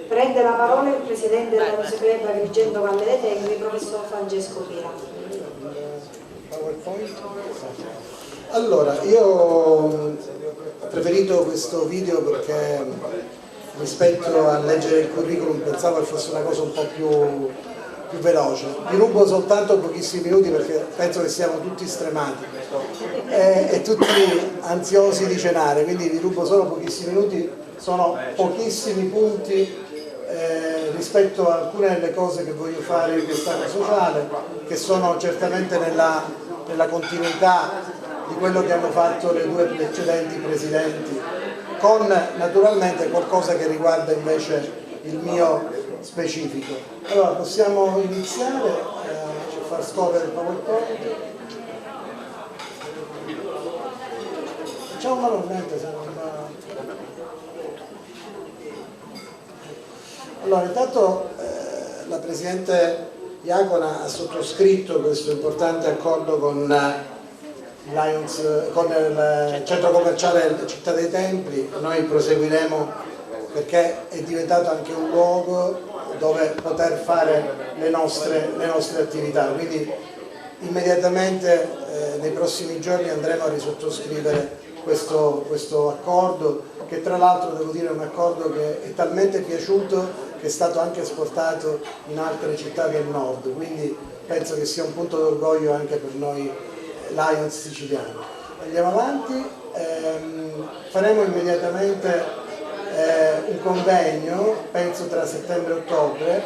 Prende la parola il presidente della Lions Club Agrigento Valle dei Templi, professor Francesco Pira. Allora, io ho preferito questo video perché rispetto a leggere il curriculum pensavo che fosse una cosa un po' più veloce. Vi rubo soltanto pochissimi minuti perché penso che siamo tutti stremati e tutti ansiosi di cenare, quindi vi rubo solo pochissimi minuti, sono pochissimi punti rispetto a alcune delle cose che voglio fare in quest'anno sociale, che sono certamente nella continuità di quello che hanno fatto le due precedenti presidenti, con naturalmente qualcosa che riguarda invece il mio specifico. Allora possiamo iniziare a far scorrere il PowerPoint. Facciamo manualmente se non... Allora intanto la Presidente Iacona ha sottoscritto questo importante accordo con con il centro commerciale Città dei Templi. Noi proseguiremo perché è diventato anche un luogo dove poter fare le nostre attività, quindi immediatamente nei prossimi giorni andremo a risottoscrivere questo accordo, che tra l'altro devo dire è un accordo che è talmente piaciuto che è stato anche esportato in altre città del nord, quindi penso che sia un punto d'orgoglio anche per noi Lions siciliani. Andiamo avanti, faremo immediatamente un convegno, penso tra settembre e ottobre.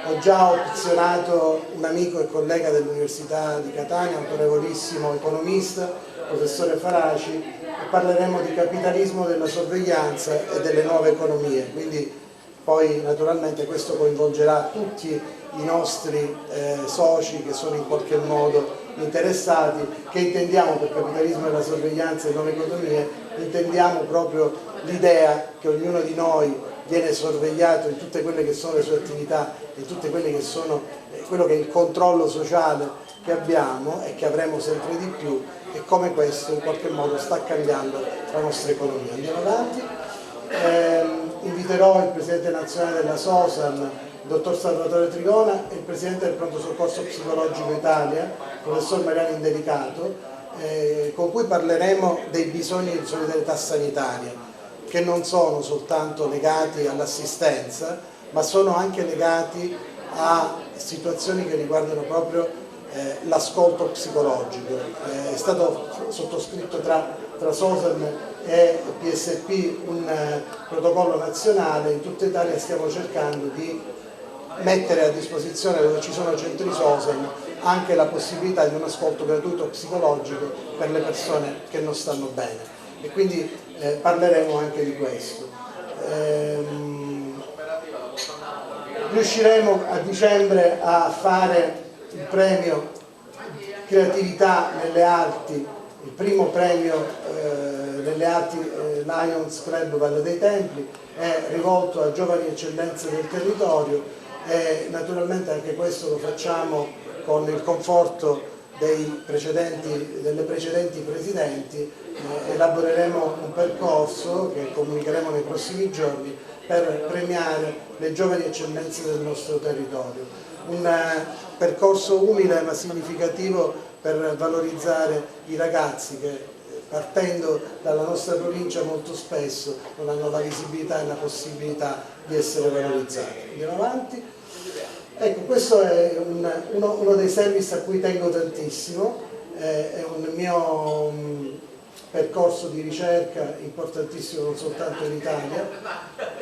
Ho già opzionato un amico e collega dell'Università di Catania, autorevolissimo economista, professore Faraci, e parleremo di capitalismo della sorveglianza e delle nuove economie. Quindi poi naturalmente questo coinvolgerà tutti i nostri soci che sono in qualche modo interessati. Che intendiamo per capitalismo della sorveglianza e nuove economie? Intendiamo proprio l'idea che ognuno di noi viene sorvegliato in tutte quelle che sono le sue attività, in tutte quelle che sono quello che è il controllo sociale che abbiamo e che avremo sempre di più, e come questo in qualche modo sta cambiando la nostra economia. Andiamo avanti. Inviterò il Presidente nazionale della SOSAN, il dottor Salvatore Trigona, e il Presidente del Pronto Soccorso Psicologico Italia, il professor Mariano Indelicato, con cui parleremo dei bisogni di solidarietà sanitaria, che non sono soltanto legati all'assistenza, ma sono anche legati a situazioni che riguardano proprio l'ascolto psicologico. È stato sottoscritto tra SOSAN e PSP un protocollo nazionale. In tutta Italia stiamo cercando di mettere a disposizione, dove ci sono centri SOSAN, anche la possibilità di un ascolto gratuito psicologico per le persone che non stanno bene, e quindi parleremo anche di questo. Riusciremo a dicembre a fare il premio Creatività nelle Arti, il primo premio nelle Arti Lions Club Valle dei Templi, è rivolto a giovani eccellenze del territorio, e naturalmente anche questo lo facciamo con il conforto delle precedenti presidenti. Elaboreremo un percorso che comunicheremo nei prossimi giorni per premiare le giovani eccellenze del nostro territorio. Un percorso umile ma significativo per valorizzare i ragazzi che, partendo dalla nostra provincia, molto spesso non hanno la visibilità e la possibilità di essere valorizzati. Andiamo avanti. Ecco, questo è uno dei service a cui tengo tantissimo, è un mio percorso di ricerca importantissimo non soltanto in Italia.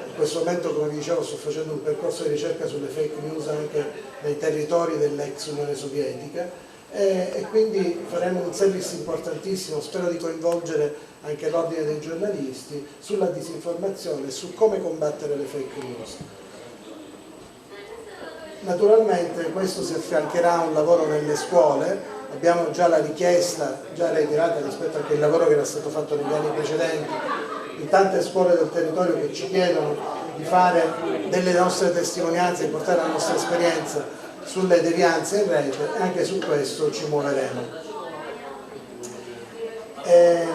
In questo momento, come vi dicevo, sto facendo un percorso di ricerca sulle fake news anche nei territori dell'ex Unione Sovietica, e quindi faremo un service importantissimo, spero di coinvolgere anche l'ordine dei giornalisti, sulla disinformazione e su come combattere le fake news. Naturalmente questo si affiancherà a un lavoro nelle scuole. Abbiamo già la richiesta, già reiterata rispetto anche al lavoro che era stato fatto negli anni precedenti, in tante scuole del territorio che ci chiedono di fare delle nostre testimonianze, di portare la nostra esperienza sulle devianze in rete, e anche su questo ci muoveremo.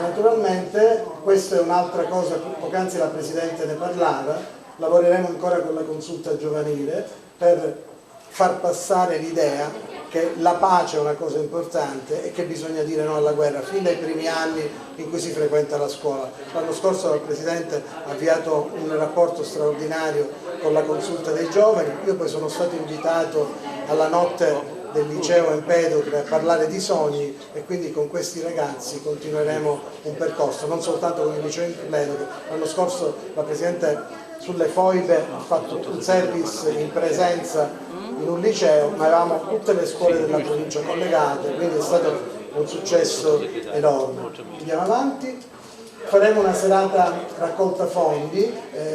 Naturalmente questa è un'altra cosa, poc'anzi la Presidente ne parlava, lavoreremo ancora con la consulta giovanile per far passare l'idea che la pace è una cosa importante e che bisogna dire no alla guerra, fin dai primi anni in cui si frequenta la scuola. L'anno scorso il Presidente ha avviato un rapporto straordinario con la consulta dei giovani, io poi sono stato invitato alla notte del liceo Empedocle a parlare di sogni, e quindi con questi ragazzi continueremo un percorso, non soltanto con il liceo Empedocle. L'anno scorso la Presidente sulle foibe ha fatto un service in presenza in un liceo, ma avevamo tutte le scuole della provincia collegate, quindi è stato un successo enorme. Andiamo avanti, faremo una serata raccolta fondi,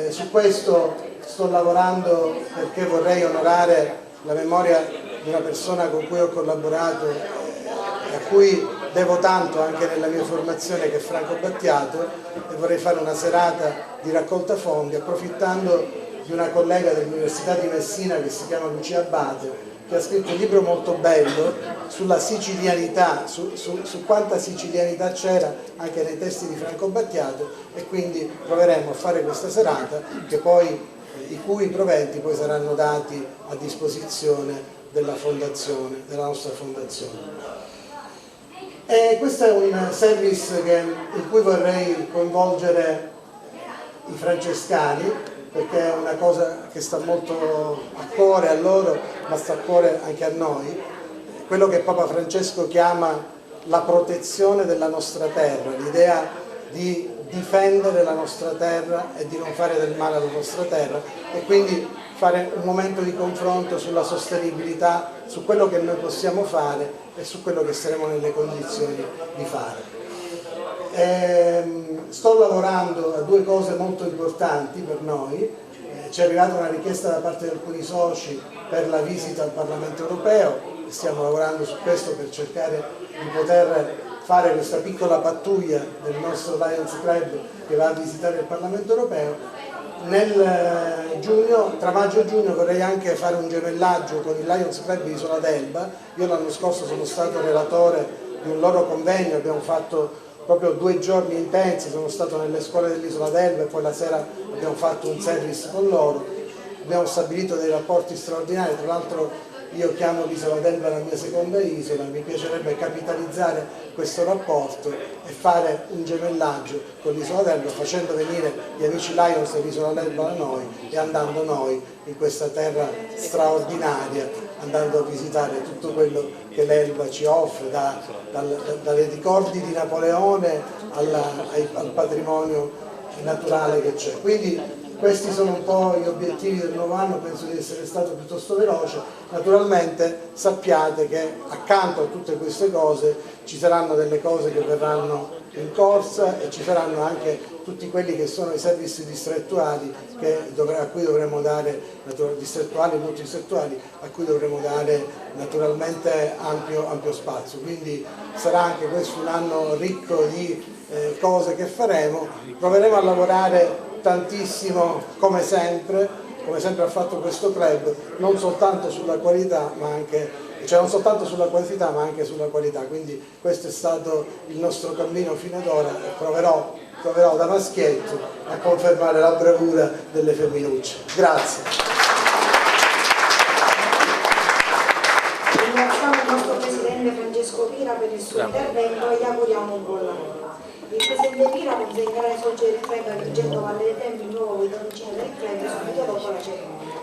su questo sto lavorando perché vorrei onorare la memoria di una persona con cui ho collaborato e a cui devo tanto anche nella mia formazione, che è Franco Battiato, e vorrei fare una serata di raccolta fondi approfittando di una collega dell'Università di Messina che si chiama Lucia Abate, che ha scritto un libro molto bello sulla sicilianità, su quanta sicilianità c'era anche nei testi di Franco Battiato, e quindi proveremo a fare questa serata, che poi, i cui proventi poi saranno dati a disposizione della fondazione, della nostra fondazione. E questo è un service in cui vorrei coinvolgere i francescani, perché è una cosa che sta molto a cuore a loro, ma sta a cuore anche a noi, quello che Papa Francesco chiama la protezione della nostra terra, l'idea di difendere la nostra terra e di non fare del male alla nostra terra, e quindi fare un momento di confronto sulla sostenibilità, su quello che noi possiamo fare e su quello che saremo nelle condizioni di fare. Sto lavorando a due cose molto importanti per noi. Ci è arrivata una richiesta da parte di alcuni soci per la visita al Parlamento europeo, stiamo lavorando su questo per cercare di poter fare questa piccola pattuglia del nostro Lions Club che va a visitare il Parlamento europeo. Tra maggio e giugno vorrei anche fare un gemellaggio con il Lions Club di Isola d'Elba. Io l'anno scorso sono stato relatore di un loro convegno, abbiamo fatto proprio 2 giorni intensi, sono stato nelle scuole dell'Isola d'Elba e poi la sera abbiamo fatto un service con loro, abbiamo stabilito dei rapporti straordinari. Tra l'altro io chiamo l'Isola d'Elba la mia seconda isola, mi piacerebbe capitalizzare questo rapporto e fare un gemellaggio con l'Isola d'Elba, facendo venire gli amici Lions dell'Isola d'Elba da noi e andando noi in questa terra straordinaria, andando a visitare tutto quello che l'Elba ci offre, dai ricordi di Napoleone al patrimonio naturale che c'è. Quindi questi sono un po' gli obiettivi del nuovo anno, penso di essere stato piuttosto veloce. Naturalmente sappiate che accanto a tutte queste cose ci saranno delle cose che verranno in corsa e ci saranno anche tutti quelli che sono i servizi distrettuali a cui dovremo dare, distrettuali, multidistrettuali, a cui dovremo dare naturalmente ampio spazio. Quindi sarà anche questo un anno ricco di cose che faremo. Proveremo a lavorare tantissimo come sempre ha fatto questo club, non soltanto sulla qualità ma anche, non soltanto sulla quantità ma anche sulla qualità. Quindi questo è stato il nostro cammino fino ad ora e proverò da maschietto a confermare la bravura delle femminucce. Grazie. Ringraziamo il nostro Presidente Francesco Pira per il suo intervento e gli auguriamo un buon lavoro. Il Presidente Pira consegnerà ai soci del club Agrigento Valle dei Templi il nuovo guidoncino del club subito dopo la cerimonia.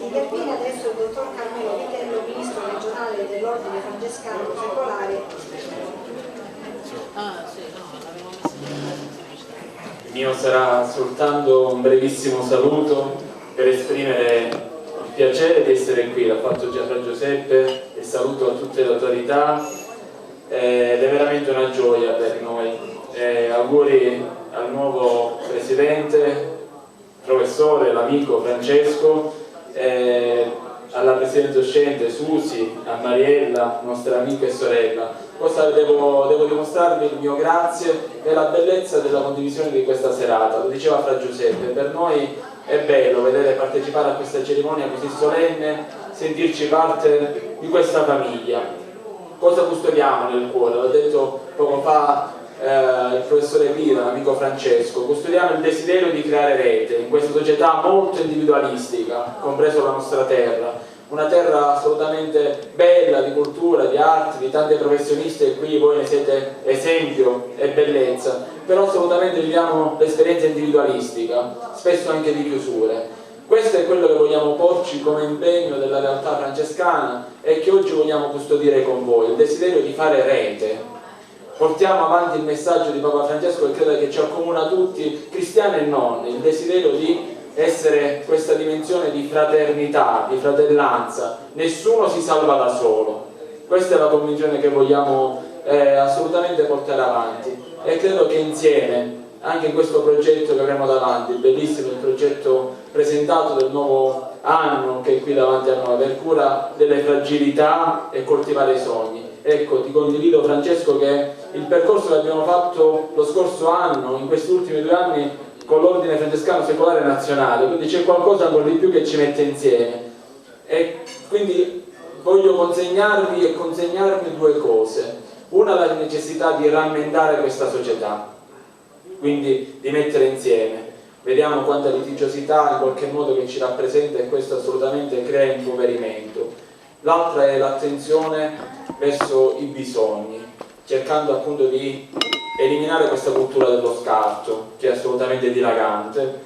Interviene adesso il dottor Carmelo Vitello, Ministro regionale dell'Ordine Francescano Secolare. Il mio sarà soltanto un brevissimo saluto per esprimere il piacere di essere qui, l'ha fatto già Fra Giuseppe, e saluto a tutte le autorità, ed è veramente una gioia per noi. Auguri al nuovo Presidente, professore, l'amico Francesco, alla Presidente uscente Susi, a Mariella, nostra amica e sorella. Devo dimostrarvi il mio grazie e la bellezza della condivisione di questa serata. Lo diceva Fra Giuseppe, per noi è bello vedere partecipare a questa cerimonia così solenne, sentirci parte di questa famiglia. Cosa custodiamo nel cuore? L'ha detto poco fa il professore Pira, l'amico Francesco. Custodiamo il desiderio di creare rete in questa società molto individualistica, compreso la nostra terra, una terra assolutamente bella di cultura, di arte, di tante professioniste, e qui voi ne siete esempio e bellezza, però assolutamente viviamo l'esperienza individualistica, spesso anche di chiusure. Questo è quello che vogliamo porci come impegno della realtà francescana e che oggi vogliamo custodire con voi, il desiderio di fare rete. Portiamo avanti il messaggio di Papa Francesco, che credo che ci accomuna tutti, cristiani e non, il desiderio di essere questa dimensione di fraternità, di fratellanza. Nessuno si salva da solo. Questa è la convinzione che vogliamo assolutamente portare avanti, e credo che insieme, anche in questo progetto che avremo davanti, il bellissimo progetto presentato del nuovo anno che è qui davanti a noi, aver cura delle fragilità e coltivare i sogni. Ecco, ti condivido Francesco che il percorso che abbiamo fatto lo scorso anno, in questi ultimi 2 anni, con l'Ordine Francescano Secolare Nazionale, quindi c'è qualcosa ancora di più che ci mette insieme, e quindi voglio consegnarvi e consegnarmi 2 cose. Una, la necessità di rammendare questa società, quindi di mettere insieme. Vediamo quanta litigiosità in qualche modo che ci rappresenta, e questo assolutamente crea impoverimento. L'altra è l'attenzione verso i bisogni, cercando appunto di eliminare questa cultura dello scarto che è assolutamente dilagante,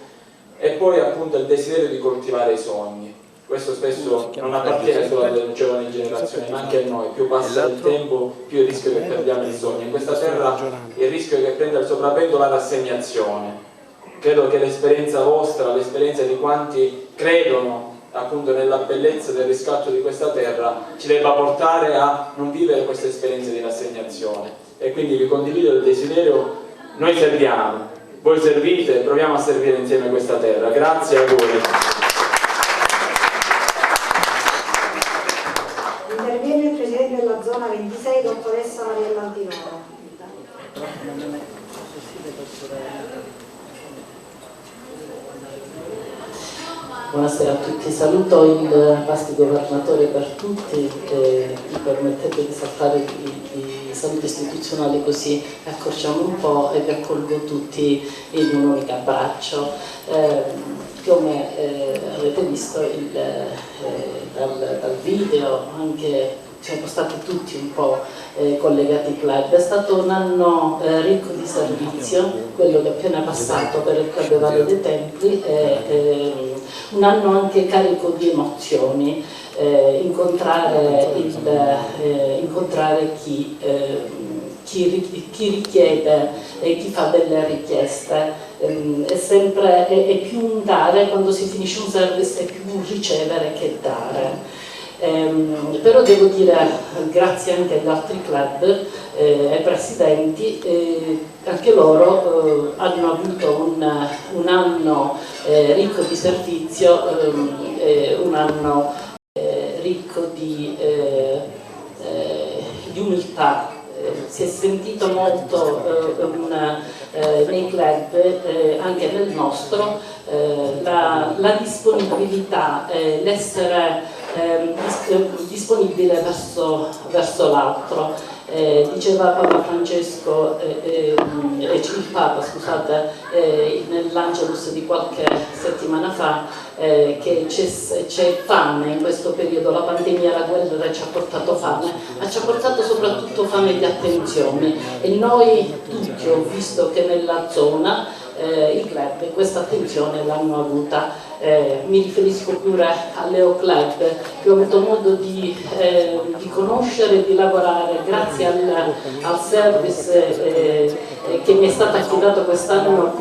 e poi appunto il desiderio di coltivare i sogni. questo spesso non appartiene solo alle giovani generazioni, ma anche a noi. Più passa il tempo, più il rischio che perdiamo il sogno. In questa terra il rischio che prenda il sopravvento è la rassegnazione. Credo che l'esperienza vostra, l'esperienza di quanti credono appunto nella bellezza del riscatto di questa terra ci debba portare a non vivere questa esperienza di rassegnazione. E quindi vi condivido il desiderio: noi serviamo, voi servite, proviamo a servire insieme questa terra. Grazie a voi. Interviene il Presidente della zona 26, dottoressa Mariella Antinoro. Buonasera a tutti, saluto il Vasti Governatore per tutti e mi permettete di saltare i saluti istituzionali, così accorciamo un po' e vi accolgo tutti in un unico abbraccio. Come avete visto dal video, anche siamo stati tutti un po' collegati al club. È stato un anno ricco di servizio, quello che è appena passato per il Club Valle dei Templi, un anno anche carico di emozioni, incontrare chi richiede e chi fa delle richieste è più un dare. Quando si finisce un service è più un ricevere che dare. Però devo dire grazie anche agli altri club, ai presidenti, anche loro hanno avuto un anno ricco di servizio, un anno ricco di umiltà. Si è sentito molto nei club, anche nel nostro, la disponibilità, l'essere disponibile verso l'altro. Diceva Papa Francesco, il Papa, scusate, nell'Angelus di qualche settimana fa, che c'è fame in questo periodo. La pandemia, la guerra ci ha portato fame, ma ci ha portato soprattutto fame di attenzioni, e noi tutti, ho visto che nella zona il club questa attenzione l'hanno avuta. Mi riferisco pure all'Eo Club, che ho avuto modo di conoscere e di lavorare grazie al service che mi è stato affidato quest'anno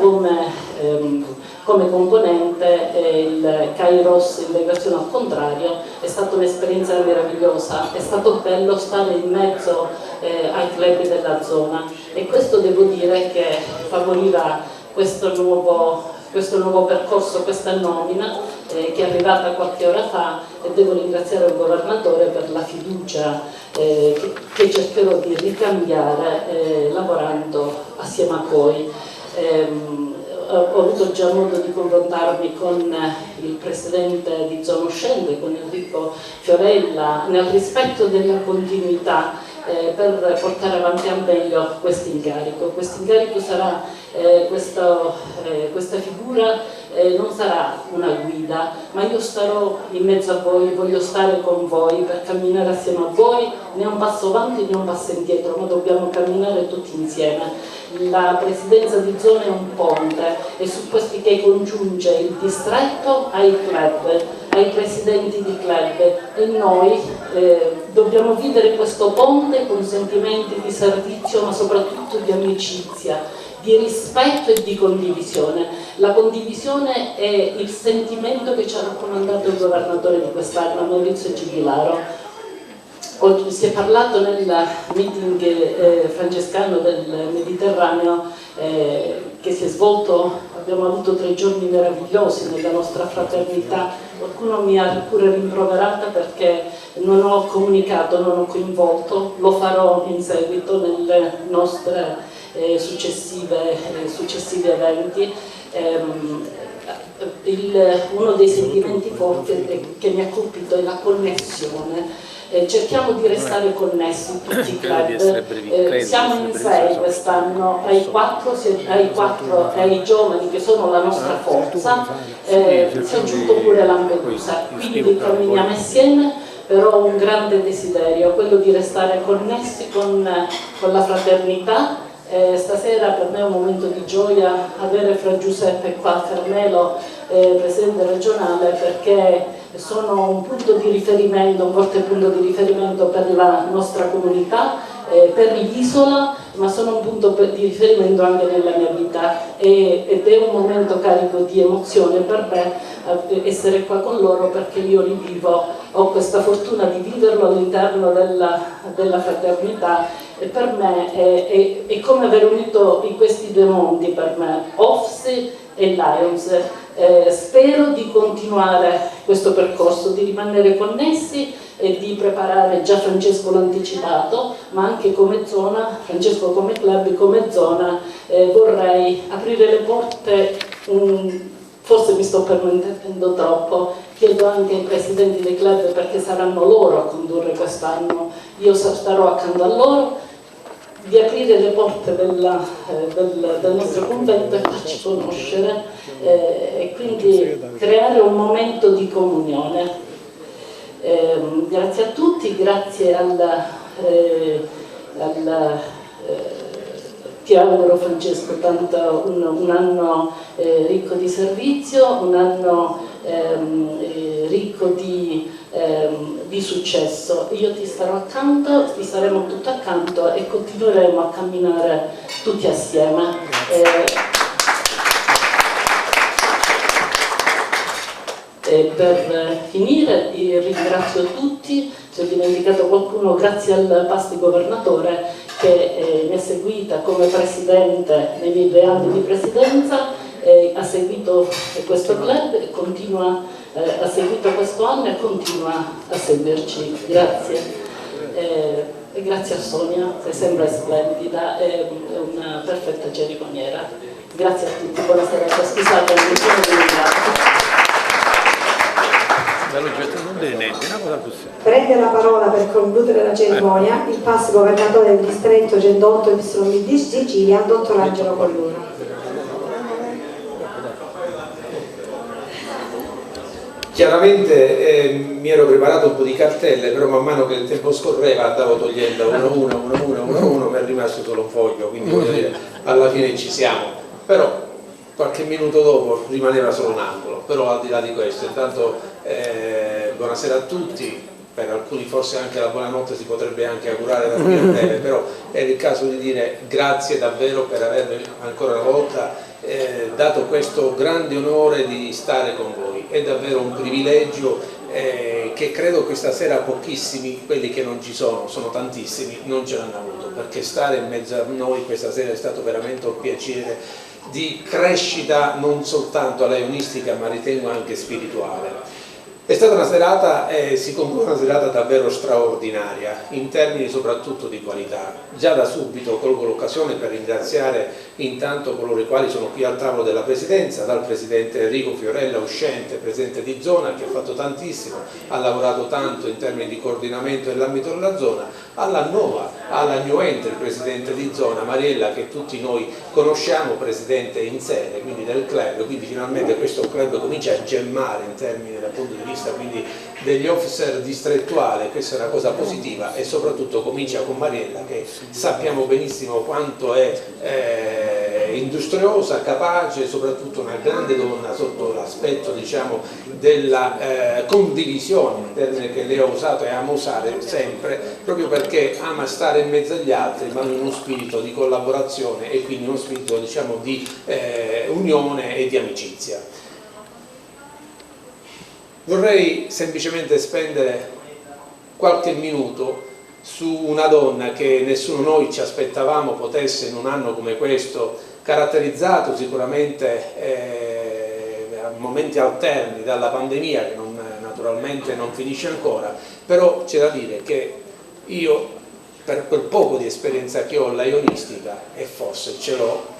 come componente, il Kairos integrazione al contrario. È stata un'esperienza meravigliosa, è stato bello stare in mezzo ai club della zona, e questo devo dire che favoriva questo nuovo percorso, questa nomina che è arrivata qualche ora fa, e devo ringraziare il Governatore per la fiducia che cercherò di ricambiare lavorando assieme a voi. Ho avuto già modo di confrontarmi con il Presidente di Zona Uscente, con Enrico Fiorella, nel rispetto della continuità, per portare avanti al meglio questo incarico. Questo incarico sarà, questa figura non sarà una guida, ma io starò in mezzo a voi, voglio stare con voi per camminare assieme a voi, né un passo avanti né un passo indietro, ma dobbiamo camminare tutti insieme. La presidenza di zona è un ponte, e su questi che congiunge il distretto ai club, ai presidenti di club, e noi dobbiamo vivere questo ponte con sentimenti di servizio, ma soprattutto di amicizia, di rispetto e di condivisione. La condivisione è il sentimento che ci ha raccomandato il Governatore di quest'anno, Maurizio Gibilaro. Oggi si è parlato nel meeting francescano del Mediterraneo che si è svolto. Abbiamo avuto 3 giorni meravigliosi nella nostra fraternità. Qualcuno mi ha pure rimproverata perché non ho comunicato, non ho coinvolto, lo farò in seguito nelle nostre successivi eventi. Uno dei sentimenti forti che mi ha colpito è la connessione. Cerchiamo di restare connessi tutti i club. Siamo in 6 quest'anno, ai 4 e ai giovani che sono la nostra forza, si è aggiunto pure Lampedusa, quindi camminiamo insieme. Però ho un grande desiderio, quello di restare connessi con la fraternità, Stasera per me è un momento di gioia avere fra Giuseppe e qua Carmelo, presidente regionale, perché sono un punto di riferimento, un forte punto di riferimento per la nostra comunità, per l'isola, ma sono un punto di riferimento anche nella mia vita ed è un momento carico di emozione per me essere qua con loro, perché io li vivo, ho questa fortuna di viverlo all'interno della fraternità, e per me è come aver unito in questi due mondi, per me, OFSI e Lions. Spero di continuare questo percorso, di rimanere connessi e di preparare, già Francesco l'ha anticipato, ma anche come zona, Francesco come club, come zona, vorrei aprire le porte, forse mi sto permettendo troppo, chiedo anche ai presidenti dei club, perché saranno loro a condurre quest'anno, io starò accanto a loro, di aprire le porte del nostro convento e farci conoscere, e quindi creare un momento di comunione. Grazie a tutti, grazie ti auguro Francesco tanto un anno ricco di servizio, un anno ricco di successo. Io ti starò accanto, ti staremo tutti accanto e continueremo a camminare tutti assieme. Per finire ringrazio tutti, se ho dimenticato qualcuno, grazie al Pasti governatore che mi ha seguita come presidente nei miei 2 anni di presidenza, ha seguito questo club e ha seguito questo anno e continua a seguirci. Grazie. E grazie a Sonia, sei sempre splendida, è una perfetta cerimoniera. Grazie a tutti, buonasera, scusate, non sono venuta. Prende la parola per concludere la cerimonia il PAS governatore del distretto 108 YB di Sicilia, dottor Angelo Collura. Chiaramente mi ero preparato un po' di cartelle, però man mano che il tempo scorreva andavo togliendo uno, mi è rimasto solo un foglio, quindi voglio dire, alla fine ci siamo. Però qualche minuto dopo rimaneva solo un angolo, però al di là di questo, intanto buonasera a tutti, per alcuni forse anche la buonanotte si potrebbe anche augurare da qui a breve, però è il caso di dire grazie davvero per avermi ancora una volta dato questo grande onore di stare con voi. È davvero un privilegio che credo questa sera pochissimi, quelli che non ci sono tantissimi, non ce l'hanno avuto, perché stare in mezzo a noi questa sera è stato veramente un piacere di crescita non soltanto lionistica, ma ritengo anche spirituale. È stata una serata, si conclude una serata davvero straordinaria, in termini soprattutto di qualità. Già da subito colgo l'occasione per ringraziare intanto coloro i quali sono qui al tavolo della Presidenza, dal Presidente Enrico Fiorella, uscente, Presidente di zona, che ha fatto tantissimo, ha lavorato tanto in termini di coordinamento nell'ambito della zona, alla new entry Presidente di zona, Mariella, che tutti noi conosciamo, Presidente in sede, quindi del club, quindi finalmente questo club comincia a gemmare in termini dal punto di vista quindi degli officer distrettuali, questa è una cosa positiva, e soprattutto comincia con Mariella, che sappiamo benissimo quanto è industriosa, capace, soprattutto una grande donna sotto l'aspetto, diciamo, della condivisione, termine che lei ha usato e ama usare sempre, proprio perché ama stare in mezzo agli altri, ma in uno spirito di collaborazione e quindi uno spirito, diciamo, di unione e di amicizia. Vorrei semplicemente spendere qualche minuto su una donna che nessuno noi ci aspettavamo potesse in un anno come questo, caratterizzato sicuramente a momenti alterni dalla pandemia, che naturalmente non finisce ancora, però c'è da dire che io, per quel poco di esperienza che ho laionistica, e forse ce l'ho,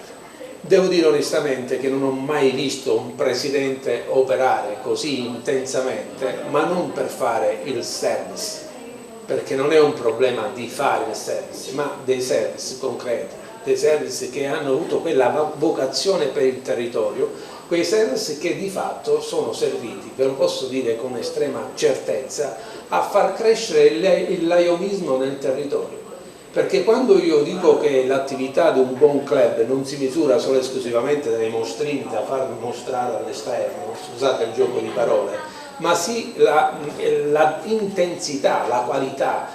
devo dire onestamente che non ho mai visto un presidente operare così intensamente, ma non per fare il service, perché non è un problema di fare il service, ma dei service concreti, dei service che hanno avuto quella vocazione per il territorio, quei service che di fatto sono serviti, ve lo posso dire con estrema certezza, a far crescere il laionismo nel territorio. perché quando io dico che l'attività di un buon club non si misura solo e esclusivamente dai mostrini da far mostrare all'esterno, scusate il gioco di parole, ma sì la intensità, la qualità,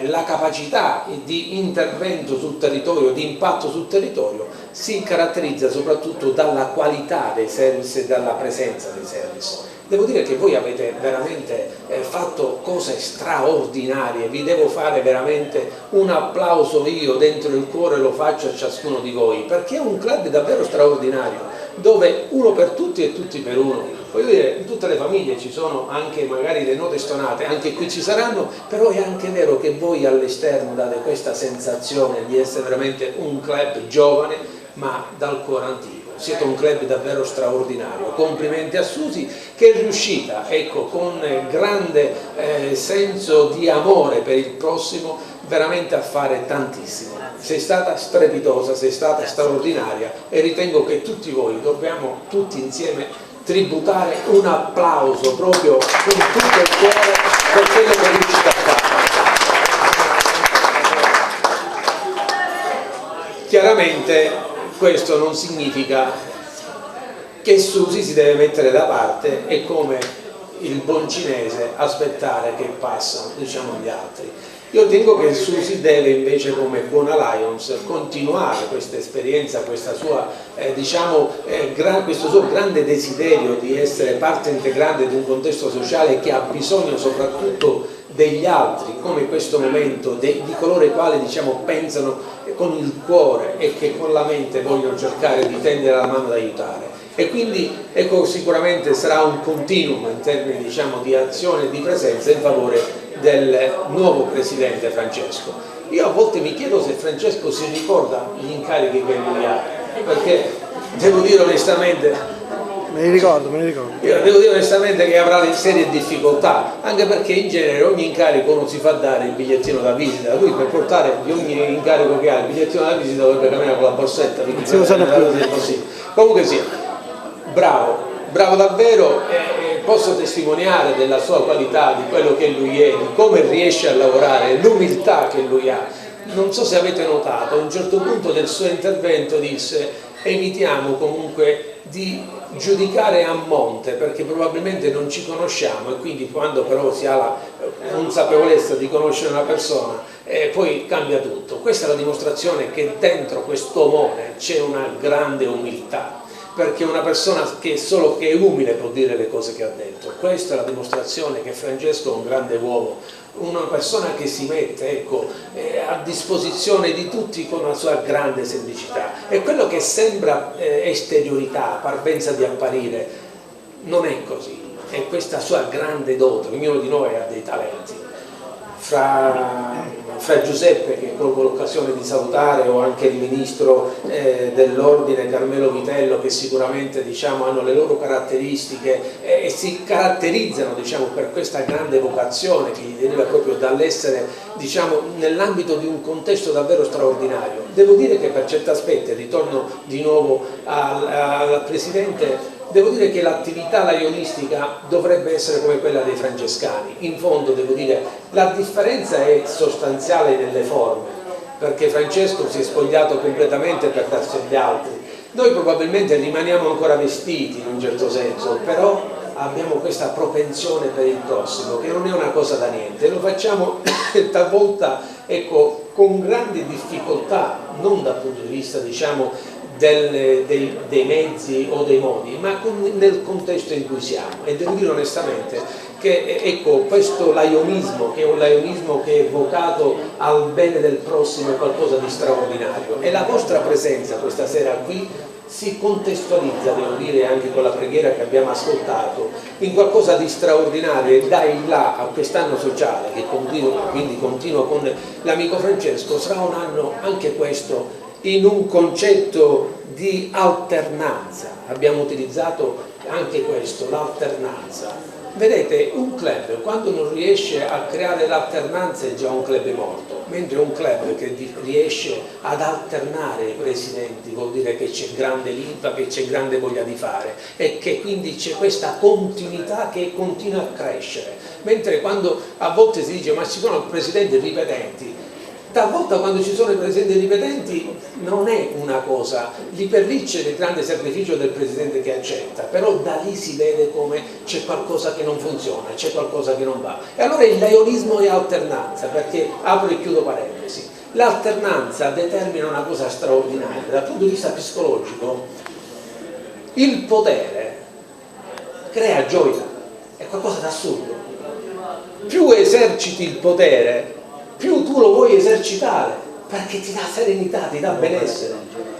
la capacità di intervento sul territorio, di impatto sul territorio, si caratterizza soprattutto dalla qualità dei service e dalla presenza dei service. Devo dire che voi avete veramente fatto cose straordinarie, vi devo fare veramente un applauso, io dentro il cuore lo faccio a ciascuno di voi, perché è un club davvero straordinario, dove uno per tutti e tutti per uno. Voglio dire, in tutte le famiglie ci sono anche magari le note stonate, anche qui ci saranno, però è anche vero che voi all'esterno date questa sensazione di essere veramente un club giovane ma dal cuore antico. Siete un club davvero straordinario, complimenti a Susi che è riuscita, ecco, con grande senso di amore per il prossimo, veramente a fare tantissimo. Sei stata strepitosa, sei stata straordinaria e ritengo che tutti voi dobbiamo tutti insieme tributare un applauso proprio con tutto il cuore per quello che è riuscita a fare. Chiaramente questo non significa che Susi si deve mettere da parte e come il buon cinese aspettare che passano, diciamo, gli altri. Io ritengo che Susi deve invece, come buona Lions, continuare questa esperienza, questa sua, questo suo grande desiderio di essere parte integrante di un contesto sociale che ha bisogno soprattutto degli altri, come in questo momento, di coloro i quali, diciamo, pensano con il cuore e che con la mente vogliono cercare di tendere la mano ad aiutare. E quindi ecco, sicuramente sarà un continuum in termini, diciamo, di azione e di presenza in favore del nuovo presidente Francesco. Io a volte mi chiedo se Francesco si ricorda gli incarichi che lui ha, perché devo dire onestamente, me li ricordo. Io devo dire onestamente che avrà le serie difficoltà, anche perché in genere ogni incarico uno si fa dare il bigliettino da visita, lui per portare di ogni incarico che ha il bigliettino da visita dovrebbe camminare con la borsetta, quindi si usano più. Comunque sia, bravo davvero, posso testimoniare della sua qualità, di quello che lui è, di come riesce a lavorare, l'umiltà che lui ha. Non so se avete notato, a un certo punto del suo intervento disse: evitiamo comunque di giudicare a monte perché probabilmente non ci conosciamo, e quindi quando però si ha la consapevolezza di conoscere una persona poi cambia tutto. Questa è la dimostrazione che dentro quest'omone c'è una grande umiltà, perché una persona che solo che è umile può dire le cose che ha detto. Questa è la dimostrazione che Francesco è un grande uomo, una persona che si mette, ecco, a disposizione di tutti con la sua grande semplicità, e quello che sembra esteriorità, parvenza di apparire, non è così, è questa sua grande dote. Ognuno di noi ha dei talenti. Fra Giuseppe, che colgo l'occasione di salutare, o anche il ministro dell'ordine Carmelo Vitello, che sicuramente, diciamo, hanno le loro caratteristiche e si caratterizzano, diciamo, per questa grande vocazione che gli deriva proprio dall'essere, diciamo, nell'ambito di un contesto davvero straordinario. Devo dire che per certi aspetti, ritorno di nuovo al Presidente, devo dire che l'attività lionistica dovrebbe essere come quella dei francescani. In fondo, devo dire, la differenza è sostanziale nelle forme, perché Francesco si è spogliato completamente per darsi agli altri. Noi probabilmente rimaniamo ancora vestiti in un certo senso, però abbiamo questa propensione per il prossimo, che non è una cosa da niente. Lo facciamo talvolta, ecco, con grandi difficoltà, non dal punto di vista, diciamo, dei mezzi o dei modi, ma nel contesto in cui siamo. E devo dire onestamente che, ecco, questo laionismo, che è un laionismo che è vocato al bene del prossimo, è qualcosa di straordinario, e la vostra presenza questa sera qui si contestualizza, devo dire, anche con la preghiera che abbiamo ascoltato, in qualcosa di straordinario, e dà il là a quest'anno sociale che quindi continua con l'amico Francesco. Sarà un anno anche questo in un concetto di alternanza. Abbiamo utilizzato anche questo, l'alternanza. Vedete, un club quando non riesce a creare l'alternanza è già un club morto, mentre un club che riesce ad alternare i presidenti vuol dire che c'è grande linfa, che c'è grande voglia di fare, e che quindi c'è questa continuità che continua a crescere. Mentre quando a volte si dice ma ci sono presidenti ripetenti, Talvolta quando ci sono i presidenti ripetenti non è una cosa, lì per lì c'è il grande sacrificio del presidente che accetta, però da lì si vede come c'è qualcosa che non funziona, c'è qualcosa che non va. E allora il laionismo è alternanza, perché apro e chiudo parentesi. L'alternanza determina una cosa straordinaria, dal punto di vista psicologico il potere crea gioia, è qualcosa d'assurdo. Più eserciti il potere, più tu lo vuoi esercitare, perché ti dà serenità, ti dà benessere.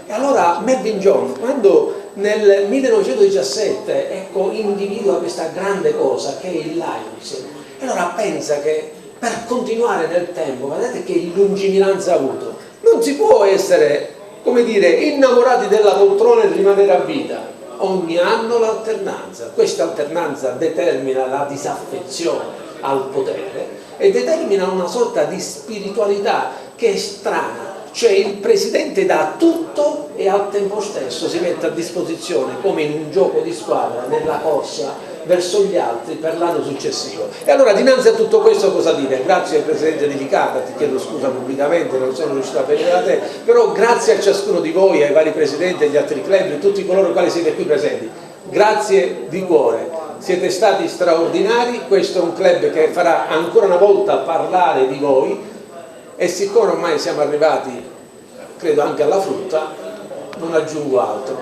E allora Melvin Jones, quando nel 1917 individua questa grande cosa che è il Lions, e allora pensa che per continuare nel tempo, vedete che lungimiranza ha avuto, non si può essere, come dire, innamorati della poltrona e rimanere a vita. Ogni anno l'alternanza, questa alternanza determina la disaffezione al potere e determina una sorta di spiritualità che è strana, cioè il presidente dà tutto e al tempo stesso si mette a disposizione come in un gioco di squadra nella corsa verso gli altri per l'anno successivo. E allora dinanzi a tutto questo cosa dire? Grazie al presidente di Licata, ti chiedo scusa pubblicamente, non sono riuscito a venire da te, però grazie a ciascuno di voi, ai vari presidenti, agli altri club, a tutti coloro i quali siete qui presenti, grazie di cuore. Siete stati straordinari, questo è un club che farà ancora una volta parlare di voi e siccome ormai siamo arrivati, credo, anche alla frutta, non aggiungo altro.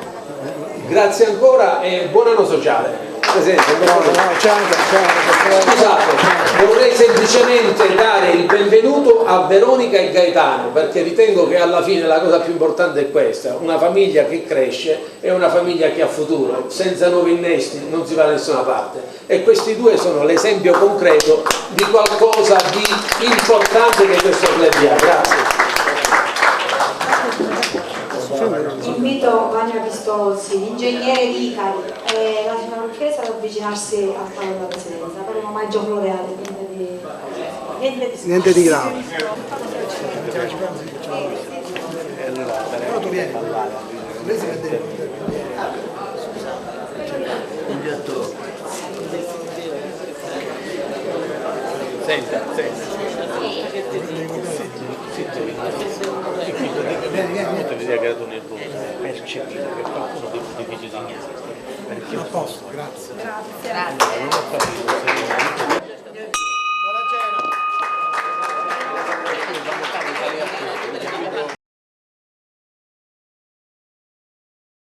Grazie ancora e buon anno sociale. Scusate, vorrei semplicemente dare il benvenuto a Veronica e Gaetano, perché ritengo che alla fine la cosa più importante è questa: una famiglia che cresce è una famiglia che ha futuro, senza nuovi innesti non si va da nessuna parte, e questi due sono l'esempio concreto di qualcosa di importante che questo club ha. Grazie. Invito Vania Pistolzi, l'ingegnere di Icari e la signora Lucchese ad avvicinarsi al tavolo della presidenza. Faremo un omaggio floreale, niente di grave. Senta. Mi si è creato nervoso. C'è che qualcuno di figli di niente. Perché a posto, grazie. Grazie.